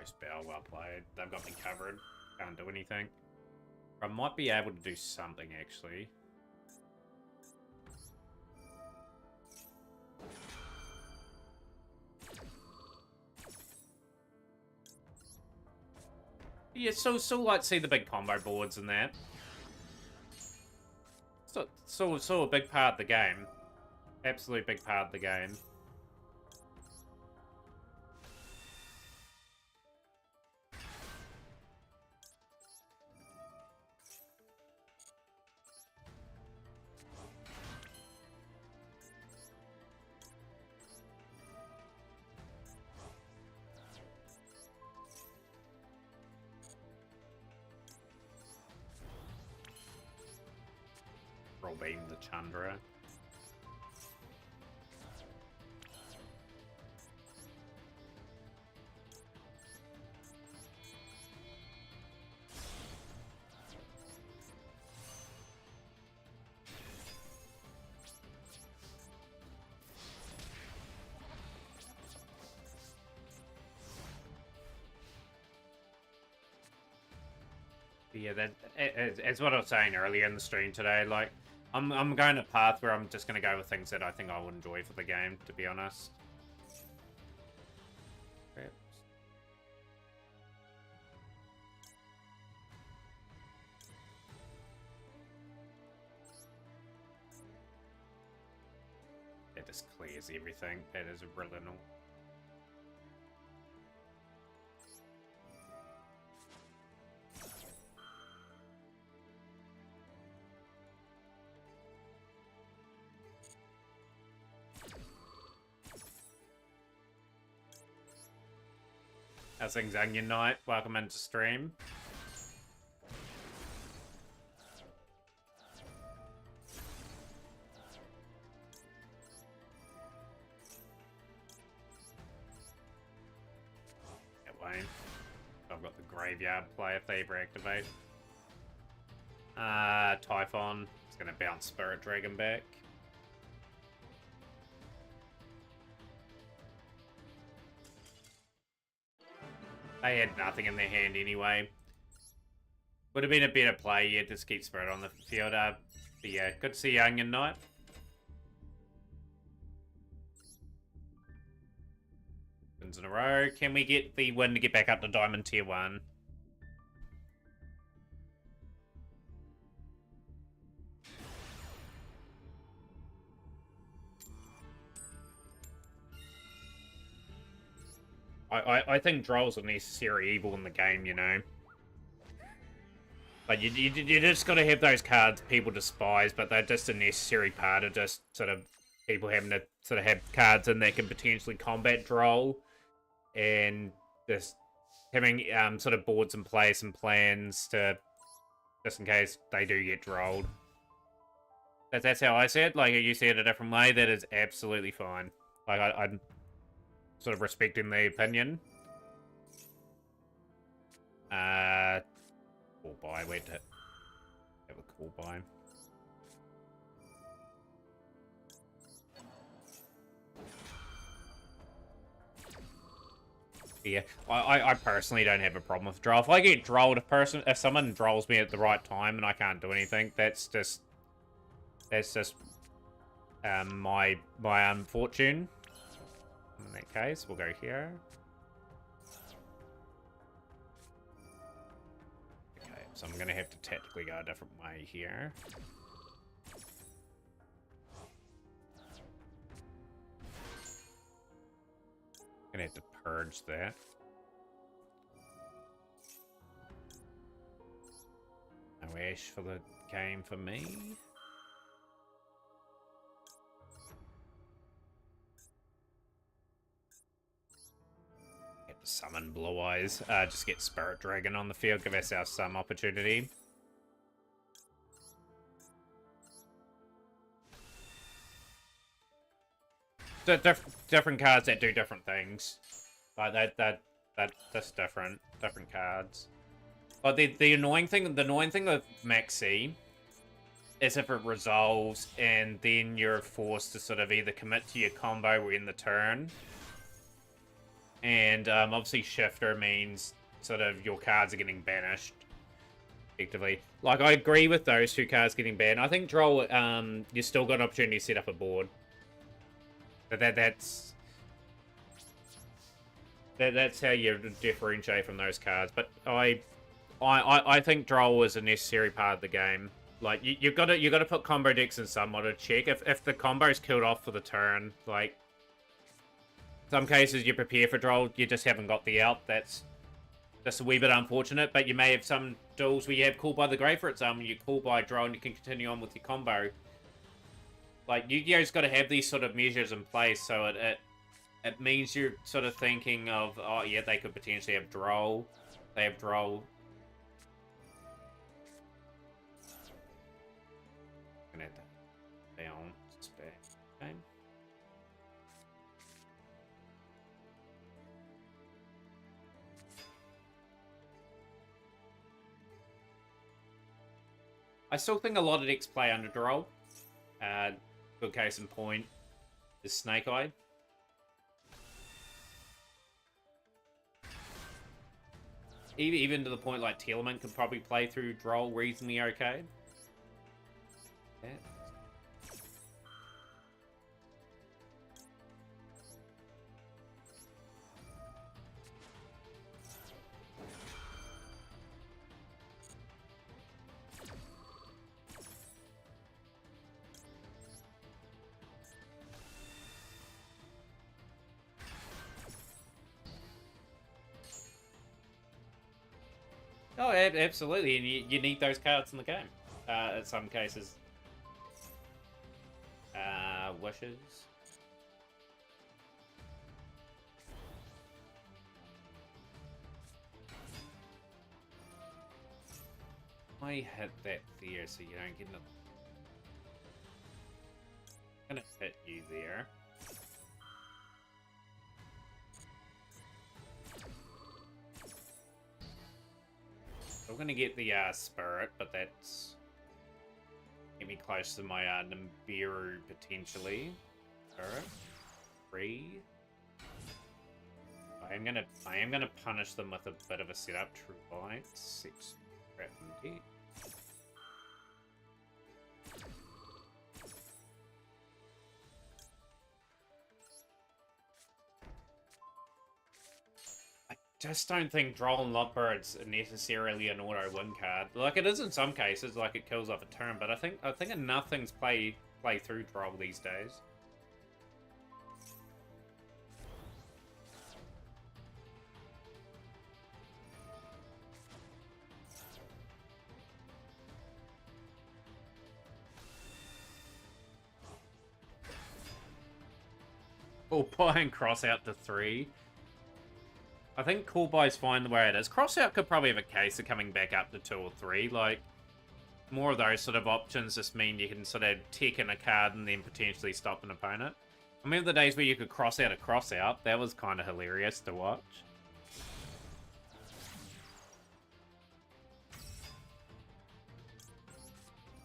Spell, well played. They've got me covered. Can't do anything. I might be able to do something, actually. Yeah, so like see the big combo boards and that. So a big part of the game. Absolute big part of the game. Roll beam the Chandra. Yeah, that it's what I was saying earlier in the stream today. Like, I'm going a path where I'm just going to go with things that I think I would enjoy for the game, to be honest. Perhaps. That just clears everything. That is brilliant. How's things, Onion Knight? Welcome into stream. That won't. I've got the Graveyard play if they ever activate. Typhon. It's gonna bounce Spirit Dragon back. They had nothing in their hand anyway. Would have been a better play, yeah, just keep Spirit on the field. But yeah, good to see you, Onion Knight. Wins in a row. Can we get the win to get back up to Diamond Tier 1? I think Droll's a necessary evil in the game, you know. But you just got to have those cards people despise, but they're just a necessary part of just sort of people having to sort of have cards in that can potentially combat Droll, and just having sort of boards in place and plans to just in case they do get Drolled. That's how I see it. Like, you see it a different way, that is absolutely fine. Like, I'm sort of respecting the opinion. Cool buy. Wait to have a cool buy. Yeah, I personally don't have a problem with draw. If I get drolled, if someone drolls me at the right time and I can't do anything, that's just my unfortune. In that case, we'll go here. Okay, so I'm gonna have to tactically go a different way here. Gonna have to purge that. No Ash for the game for me. Summon Blue Eyes. Just get Spirit Dragon on the field. Give ourselves some opportunity. Different cards that do different things. Like that's different. Different cards. But the annoying thing with Maxi is if it resolves and then you're forced to sort of either commit to your combo or in the turn. And obviously shifter means sort of your cards are getting banished, effectively. Like, I agree with those two cards getting banned. I think Droll, you still got an opportunity to set up a board. But that's how you differentiate from those cards. But I think Droll is a necessary part of the game. Like, you've got to put combo decks in some mode to check. If the combo's killed off for the turn, like, some cases you prepare for Droll, you just haven't got the out. That's just a wee bit unfortunate, but you may have some duels where you have Call by the Grave for its you call by Droll and you can continue on with your combo. Like, Yu-Gi-Oh's got to have these sort of measures in place, so it means you're sort of thinking of, oh yeah, they could potentially have Droll. They have Droll. Gonna have to bounce back. Okay. I still think a lot of decks play under Droll. Good case in point is Snake Eye. Even to the point like Telemint could probably play through Droll reasonably okay. Yeah. Oh, absolutely, and you need those cards in the game. In some cases. Wishes. I hit that there so you don't get another. I'm gonna hit you there. I'm gonna get the Spirit, but that's get me close to my Nibiru potentially. Spirit. 3. I am gonna punish them with a bit of a setup. True Light. 6. Crap indeed. Just don't think Droll and Lockbird's necessarily an auto win card. Like, it is in some cases, like it kills off a turn, but I think enough things play through Droll these days. Or buy and cross out to 3. I think Call Buy's fine the way it is. Crossout could probably have a case of coming back up to 2 or 3. Like, more of those sort of options just mean you can sort of tech in a card and then potentially stop an opponent. I remember the days where you could cross out a crossout. That was kind of hilarious to watch.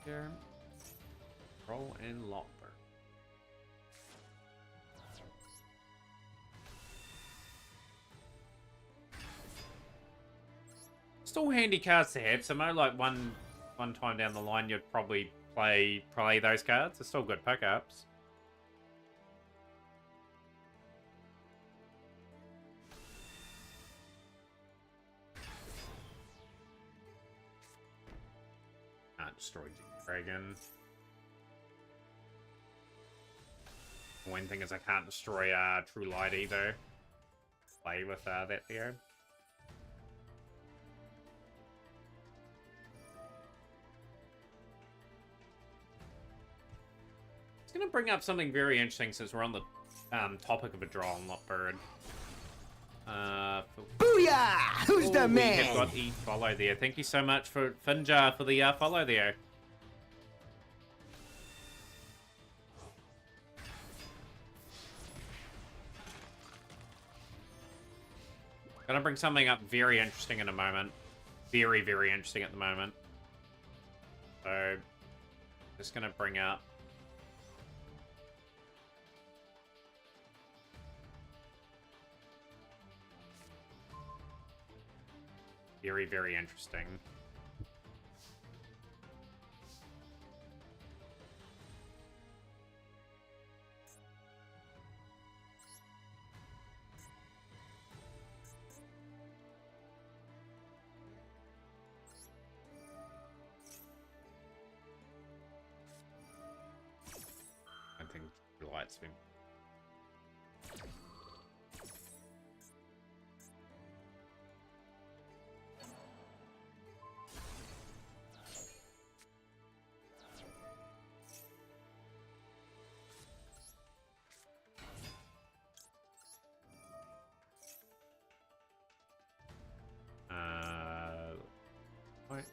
Here. Roll and Lockbird. Still handy cards to have. So maybe like one time down the line, you'd probably play those cards. They're still good pickups. Can't destroy Dragon. One thing is I can't destroy True Light either. Play with that there. Going to bring up something very interesting since we're on the topic of a Droll and Lockbird. Booyah! Who's the man? We have got follow there. Thank you so much for Finjar for the follow there. Gonna bring something up very interesting in a moment. Very, very interesting at the moment. So, just gonna bring up. Very, very interesting. I think the light's been... What?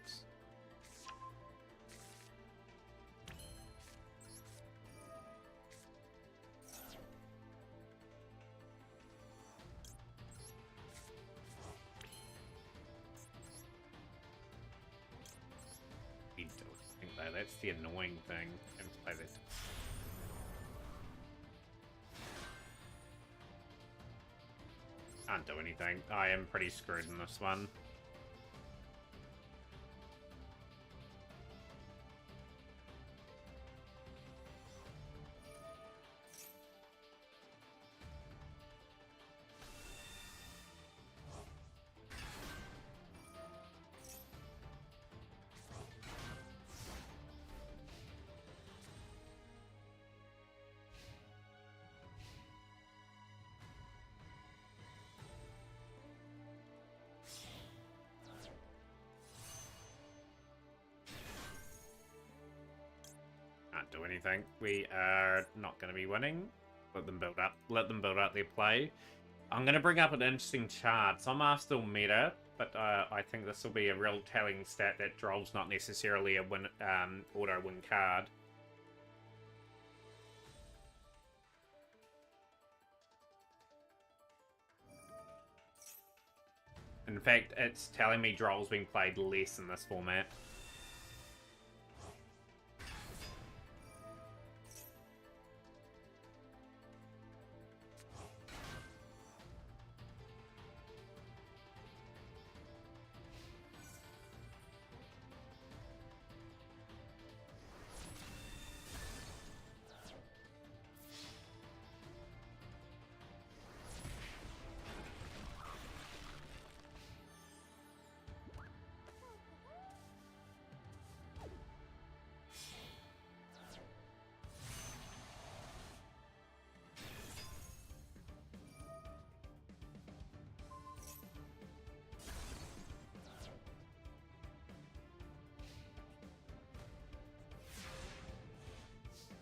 We don't think that. That's the annoying thing. Let's play this. Can't do anything. I am pretty screwed in this one. Can't do anything. We are not going to be winning. Let them build up. Let them build up their play. I'm going to bring up an interesting chart. Some are still meta, but I think this will be a real telling stat that Droll's not necessarily a win, auto-win card. In fact, it's telling me Droll's being played less in this format.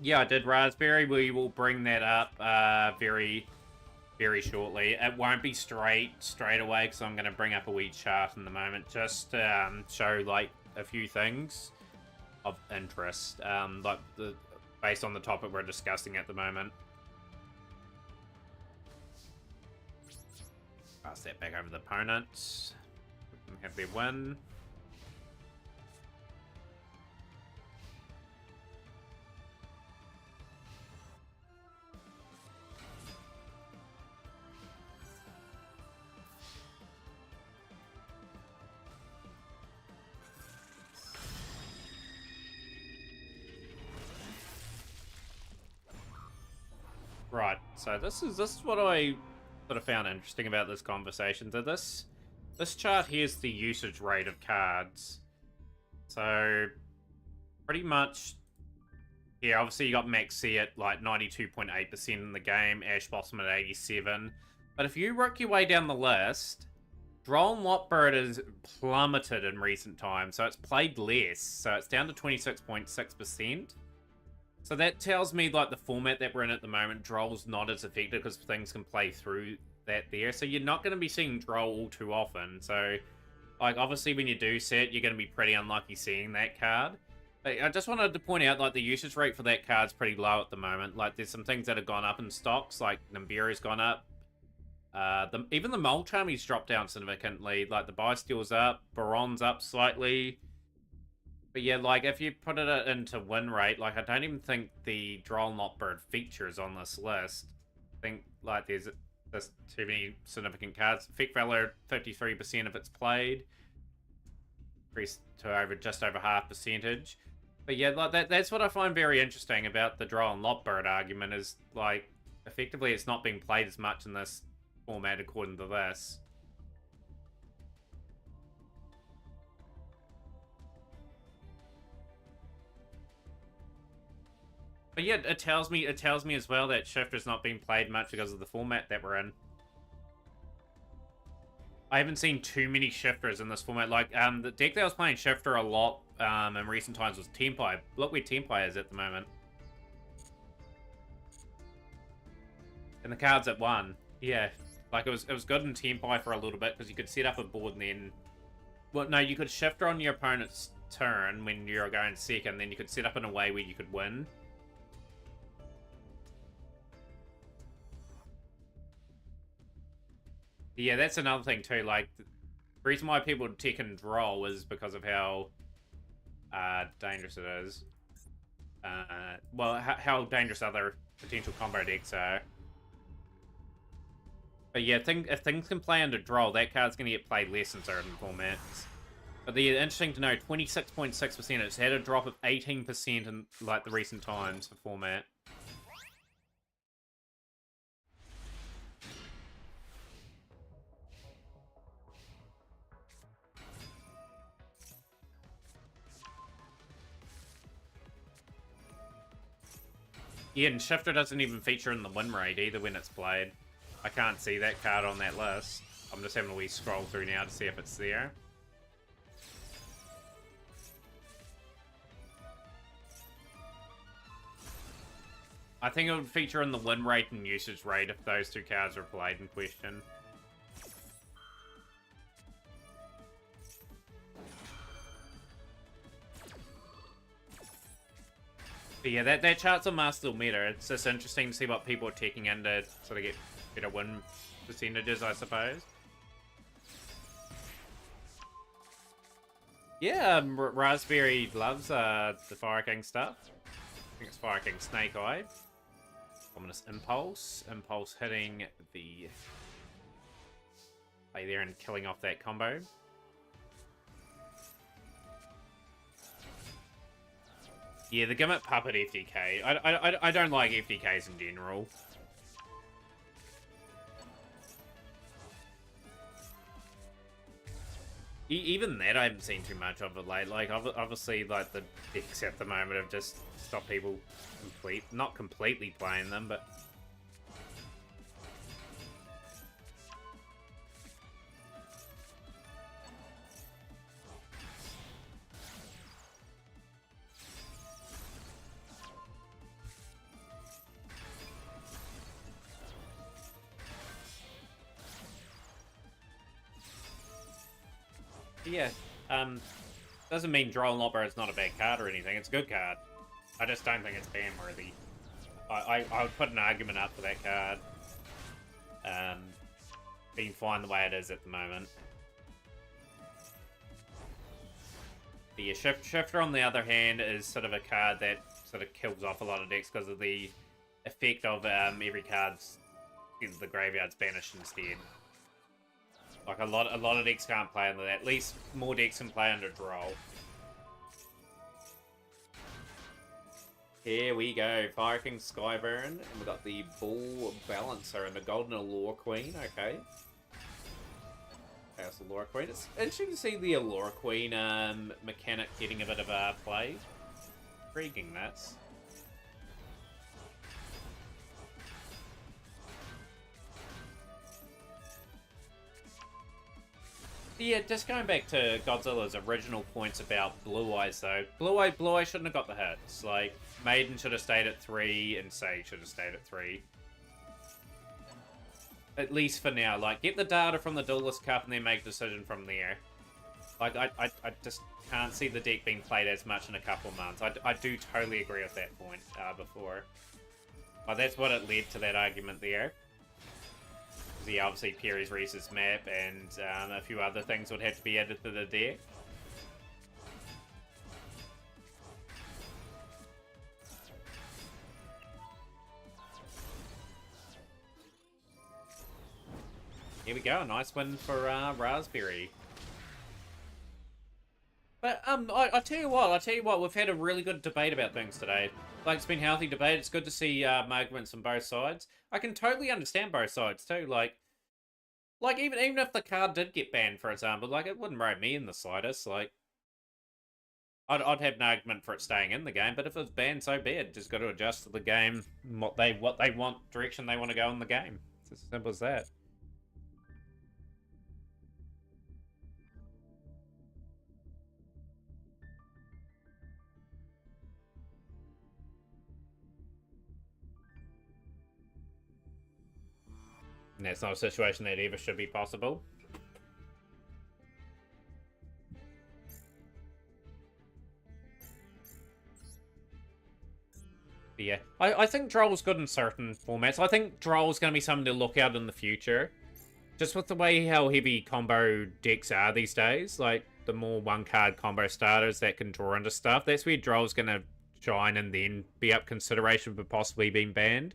Yeah, I did, Raspberry. We will bring that up very, very shortly. It won't be straight away because I'm going to bring up a wee chart in the moment just to show like a few things of interest, like based on the topic we're discussing at the moment. Pass that back over the opponents. Have their win. Right, so this is what I sort of found interesting about this conversation. So this chart here is the usage rate of cards. So pretty much, yeah, obviously you got Maxi at like 92.8% in the game, Ash Blossom at 87. But if you work your way down the list, Droll and Lotbird has plummeted in recent times, so it's played less. So it's down to 26.6%. So that tells me, like, the format that we're in at the moment, Droll's not as effective because things can play through that there. So you're not going to be seeing Droll all too often. So, like, obviously when you do see it, you're going to be pretty unlucky seeing that card. But I just wanted to point out, like, the usage rate for that card's pretty low at the moment. Like, there's some things that have gone up in stocks, like Nimbira's gone up. Even the Molcharmy's dropped down significantly. Like, the Bysteel's up, Baron's up slightly. But yeah, like, if you put it into win rate, like, I don't even think the Droll and Lotbird feature is on this list. I think, like, there's too many significant cards. Effect Valor, 53% if it's played. increased to just over half percentage. But yeah, like that's what I find very interesting about the draw and lot bird argument is like effectively it's not being played as much in this format according to this. But yeah, it tells me as well that Shifter's not being played much because of the format that we're in. I haven't seen too many Shifters in this format. Like, the deck that I was playing Shifter a lot in recent times was Tempai. Look where Tempai is at the moment. And the card's at 1. Yeah. Like, it was good in Tempai for a little bit because you could set up a board and then... Well, no, you could Shifter on your opponent's turn when you're going second, then you could set up in a way where you could win. Yeah, that's another thing too. Like, the reason why people tick and roll is because of how dangerous it is. Well, how dangerous other potential combo decks are. But yeah, if things can play under draw, that card's going to get played less in certain formats. But the interesting to know, 26.6%. It's had a drop of 18% in like the recent times for format. Yeah, and Shifter doesn't even feature in the win rate either when it's played. I can't see that card on that list. I'm just having a wee scroll through now to see if it's there. I think it would feature in the win rate and usage rate if those two cards were played in question. But yeah, that chart's a master meta. It's just interesting to see what people are taking in to sort of get better win percentages, I suppose. Yeah, Raspberry loves the Fire King stuff. I think it's Fire King Snake Eye. Ominous Impulse. Impulse hitting the play there and killing off that combo. Yeah, the Gimmick Puppet FDK. I don't like FDKs in general. Even that I haven't seen too much of it late. Like, obviously, like, the decks at the moment have just stopped people not completely playing them, but... Yeah, doesn't mean Droll and Lopper is not a bad card or anything. It's a good card. I just don't think it's ban worthy. I would put an argument up for that card. Being fine the way it is at the moment. But yeah, Shifter on the other hand is sort of a card that sort of kills off a lot of decks because of the effect of every card's the graveyard's banished instead. Like a lot of decks can't play under that. At least more decks can play under draw. Here we go, Fire King Skyburn, and we've got the Bull Balancer and the Golden Allure Queen. Okay, Chaos Allure Queen. It's interesting to see the Allure Queen mechanic getting a bit of a play. Intriguing, that's. Yeah, just going back to Godzilla's original points about Blue Eyes, though. Blue Eye shouldn't have got the hits. Like, Maiden should have stayed at 3, and Sage should have stayed at 3. At least for now. Like, get the data from the Duelist Cup and then make a decision from there. Like, I just can't see the deck being played as much in a couple of months. I do totally agree with that point before. But that's what it led to that argument there. Yeah, obviously Perry's Reese's map and a few other things would have to be added to the deck. Here we go, a nice win for Raspberry. I tell you what, we've had a really good debate about things today. Like, it's been healthy debate. It's good to see arguments on both sides. I can totally understand both sides too. Like even if the card did get banned, for example, like it wouldn't worry me in the slightest. Like, I'd have an argument for it staying in the game, but if it's banned, so be it. Just got to adjust to the game, what they want, direction they want to go in the game. It's as simple as that. And that's not a situation that ever should be possible. But yeah, I think Droll's good in certain formats. I think Droll's going to be something to look out in the future. Just with the way how heavy combo decks are these days, like the more one-card combo starters that can draw into stuff, that's where Droll's going to shine and then be up consideration for possibly being banned.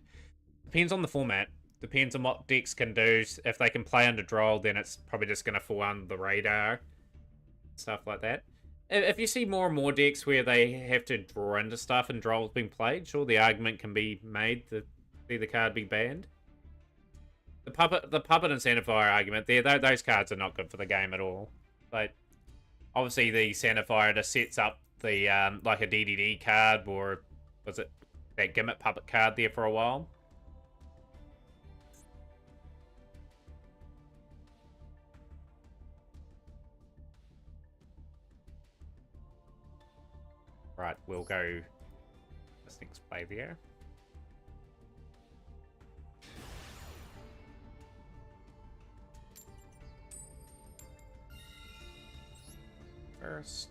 Depends on the format. Depends on what decks can do. If they can play under Droll, then it's probably just going to fall under the radar. Stuff like that. If you see more and more decks where they have to draw into stuff and Droll's being played, sure, the argument can be made to see the card be banned. The puppet and Sandfire argument, those cards are not good for the game at all. Like, obviously the Sandfire just sets up the like a DDD card, or was it that Gimmick puppet card there for a while? Right, we'll go this next play there. First.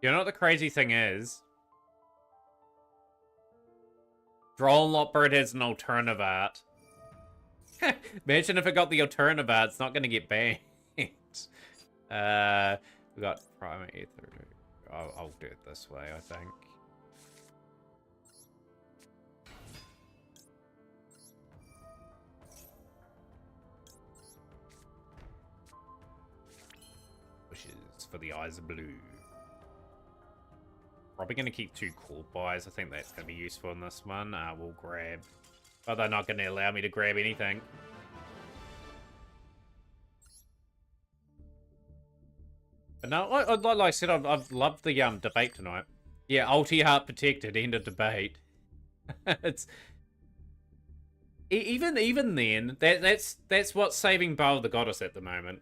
You know what the crazy thing is? Droll Lotbird has an alternative art. Imagine if it got the alternative art, it's not going to get banned. We got Primate Ether. I'll do it this way, I think. Wishes for the eyes of blue. Probably going to keep 2 cool buys. I think that's going to be useful in this one. We'll grab... But they're not going to allow me to grab anything. But no, like I said, I've loved the debate tonight. Yeah, ulti heart protected, end of debate. It's... Even then, that's what's saving Bow of the Goddess at the moment.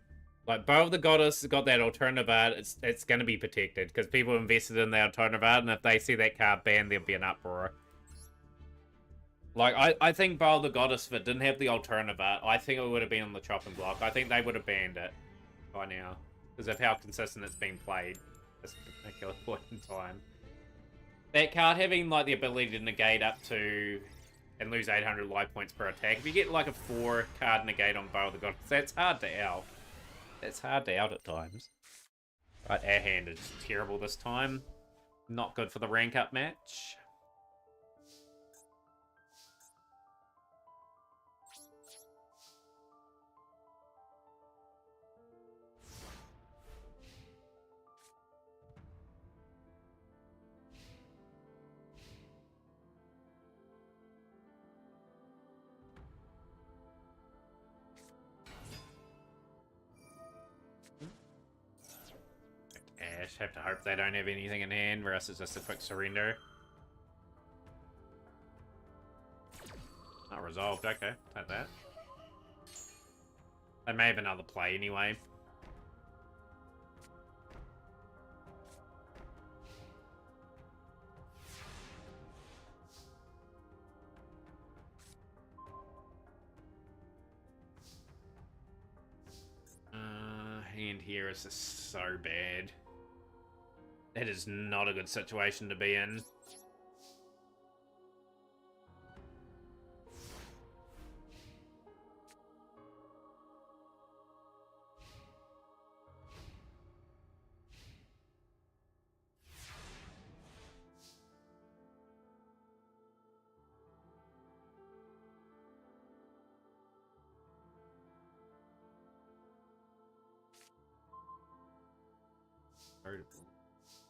Like, Bow of the Goddess got that alternative art, it's going to be protected, because people invested in the alternative art, and if they see that card banned, there'll be an uproar. Like, I think Bow of the Goddess, if it didn't have the alternative art, I think it would have been on the chopping block. I think they would have banned it by now, because of how consistent it's been played at this particular point in time. That card having, like, the ability to negate up to... and lose 800 life points per attack. If you get, like, a 4-card negate on Bow of the Goddess, that's hard to out. It's hard to out at times. Right, our hand is terrible this time. Not good for the rank up match. Ash, have to hope they don't have anything in hand, or else it's just a quick surrender. Not resolved, okay, take that. They may have another play anyway. Hand here is just so bad. That is not a good situation to be in.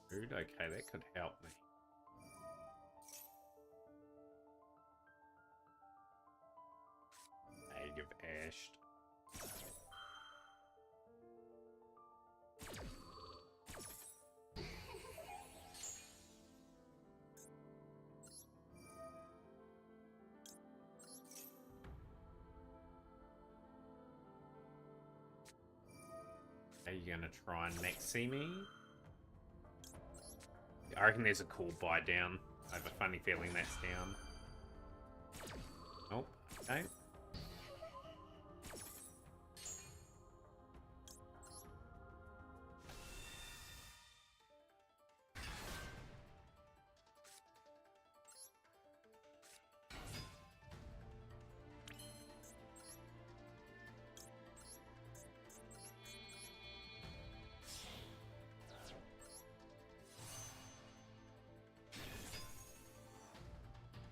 Food, okay, that could help me. Egg of Ash. Are you gonna try and maxi me? I reckon there's a cool buy down. I have a funny feeling that's down. Oh, okay.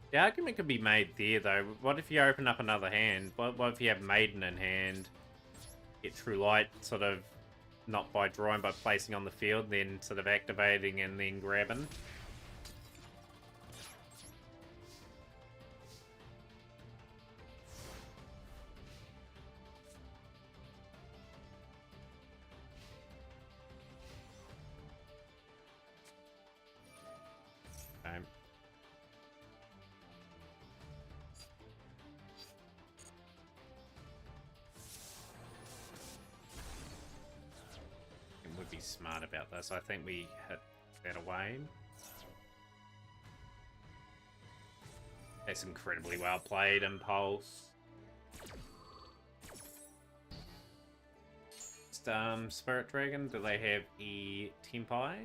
The argument could be made there, though. What if you open up another hand? What if you have Maiden in hand, get True Light, sort of, not by drawing, but placing on the field, then sort of activating and then grabbing? Okay. Would be smart about this. I think we hit that away. That's incredibly well played, Impulse. Spirit Dragon, do they have Tempai?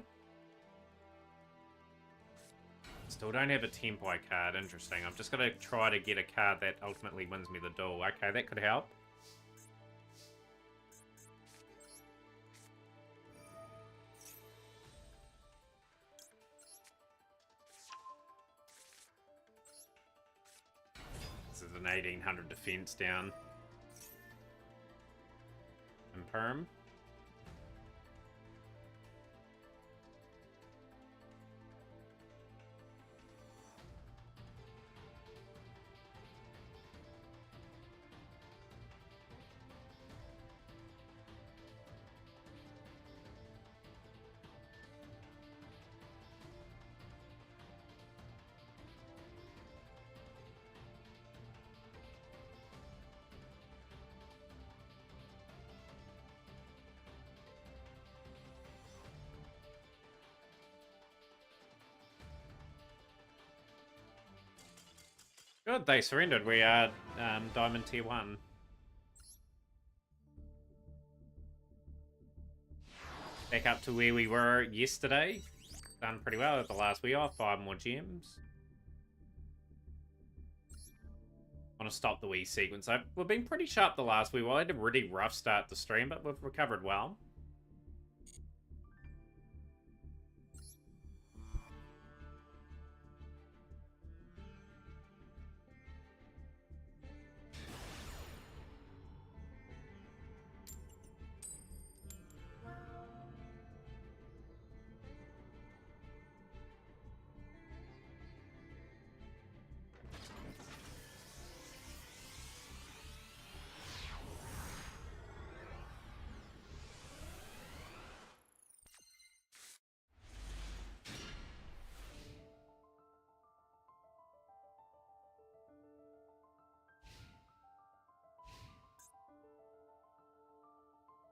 Still don't have a Tempai card, interesting. I'm just gonna try to get a card that ultimately wins me the duel. Okay, that could help. This is an 1800 defense down. And perm. Good, they surrendered. We are Diamond Tier 1. Back up to where we were yesterday. Done pretty well at the last we are. 5 more gems. Want to stop the Wii sequence. We've been pretty sharp the last we were. I had a really rough start to stream, but we've recovered well.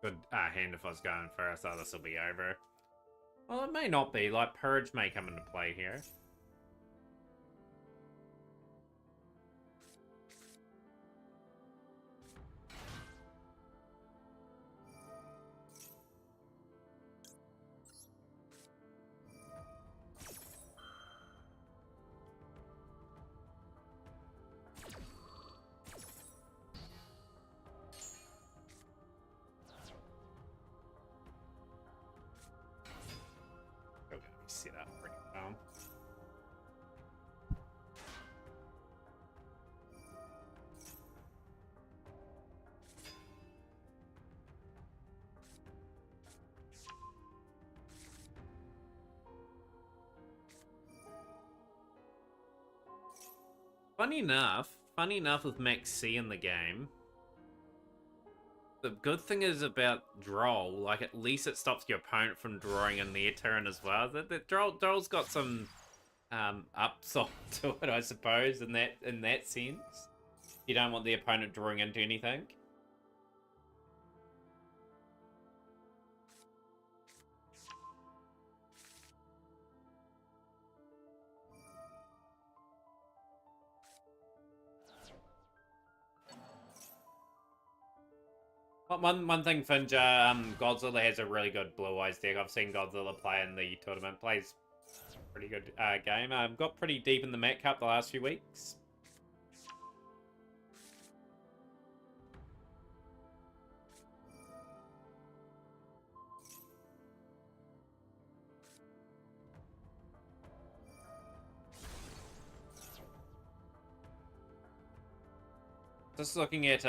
Good hand if I was going first. Oh, this will be over. Well, it may not be. Like, Purge may come into play here. Set up pretty well. Funny enough with Max C in the game, the good thing is about Droll, like at least it stops your opponent from drawing in their turn as well. That Droll's got some upside to it, I suppose, in that sense. You don't want the opponent drawing into anything. One thing, Finja, Godzilla has a really good Blue Eyes deck. I've seen Godzilla play in the tournament. Plays pretty good game. Got pretty deep in the Mat Cup the last few weeks. Just looking at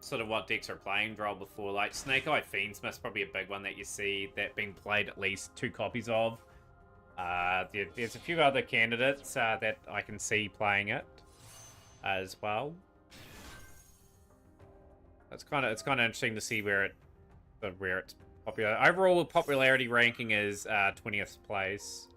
sort of what decks are playing Droll before, like Snake Eye Fiendsmith's probably a big one that you see that being played at least 2 copies of. There's a few other candidates that I can see playing it as well. It's kind of interesting to see where it's popular. Overall popularity ranking is 20th place.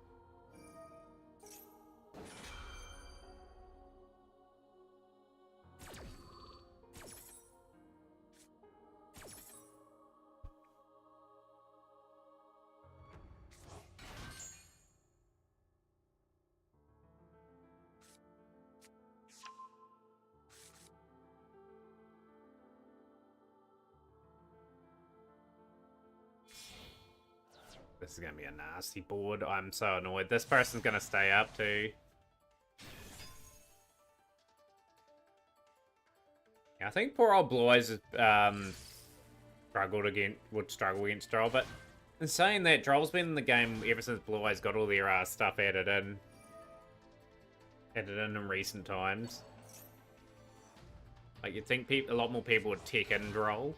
This is going to be a nasty board. I'm so annoyed. This person's going to stay up too. Yeah, I think poor old Blue Eyes would struggle against Droll, but in saying that, Droll's been in the game ever since Blue Eyes got all their stuff added in recent times. Like, you'd think a lot more people would tech in Droll.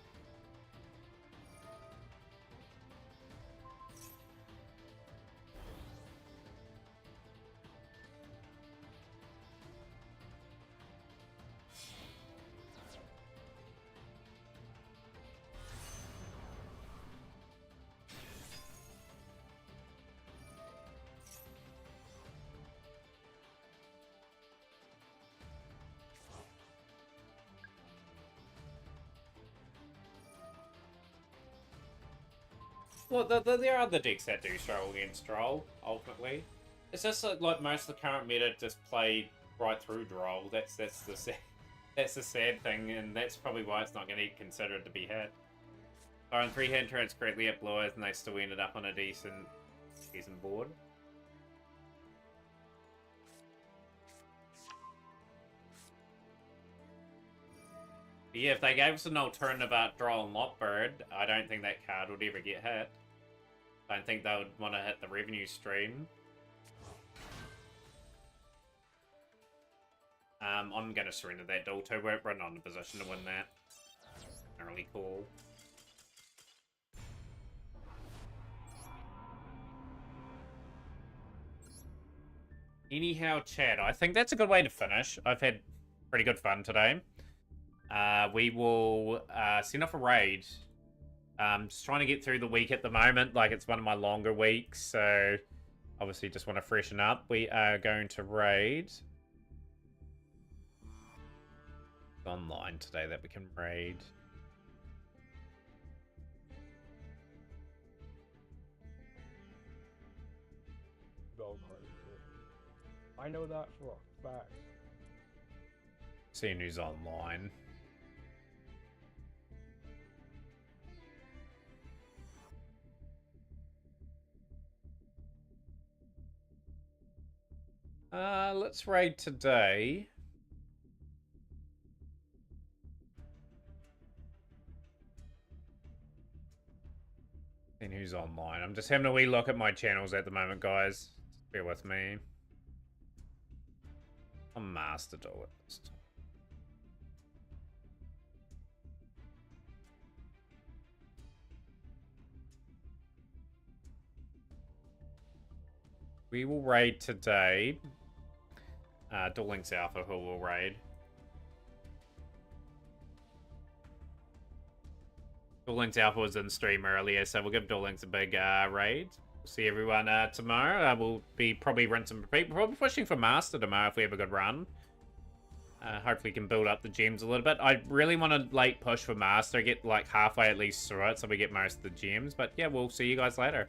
Well, there are other decks that do struggle against Droll, ultimately. It's just like most of the current meta just played right through Droll. That's the sad thing, and that's probably why it's not going to be considered to be hit. Throwing 3-hand turns correctly at Blue Eyes, and they still ended up on a decent board. But yeah, if they gave us an alternative at Droll and Lockbird, I don't think that card would ever get hit. I don't think they would want to hit the revenue stream. I'm going to surrender that duel too. We're not in a position to win that. Early call. Anyhow, chat, I think that's a good way to finish. I've had pretty good fun today. We will send off a raid. Just trying to get through the week at the moment. Like, it's one of my longer weeks, so obviously just want to freshen up. We are going to raid. Online today that we can raid. I know that for a fact. Seeing who's online. Let's raid today. And who's online? I'm just having a wee look at my channels at the moment, guys. Bear with me. I'm Master Duel at this time. We will raid today. Duel Links Alpha who will raid. Duel Links Alpha was in stream earlier, so we'll give Duel Links a big raid. We'll see everyone tomorrow. We'll be probably rinse and repeat. We're probably pushing for Master tomorrow if we have a good run. Hopefully we can build up the gems a little bit. I really want to like push for Master, get like halfway at least through it so we get most of the gems. But yeah, we'll see you guys later.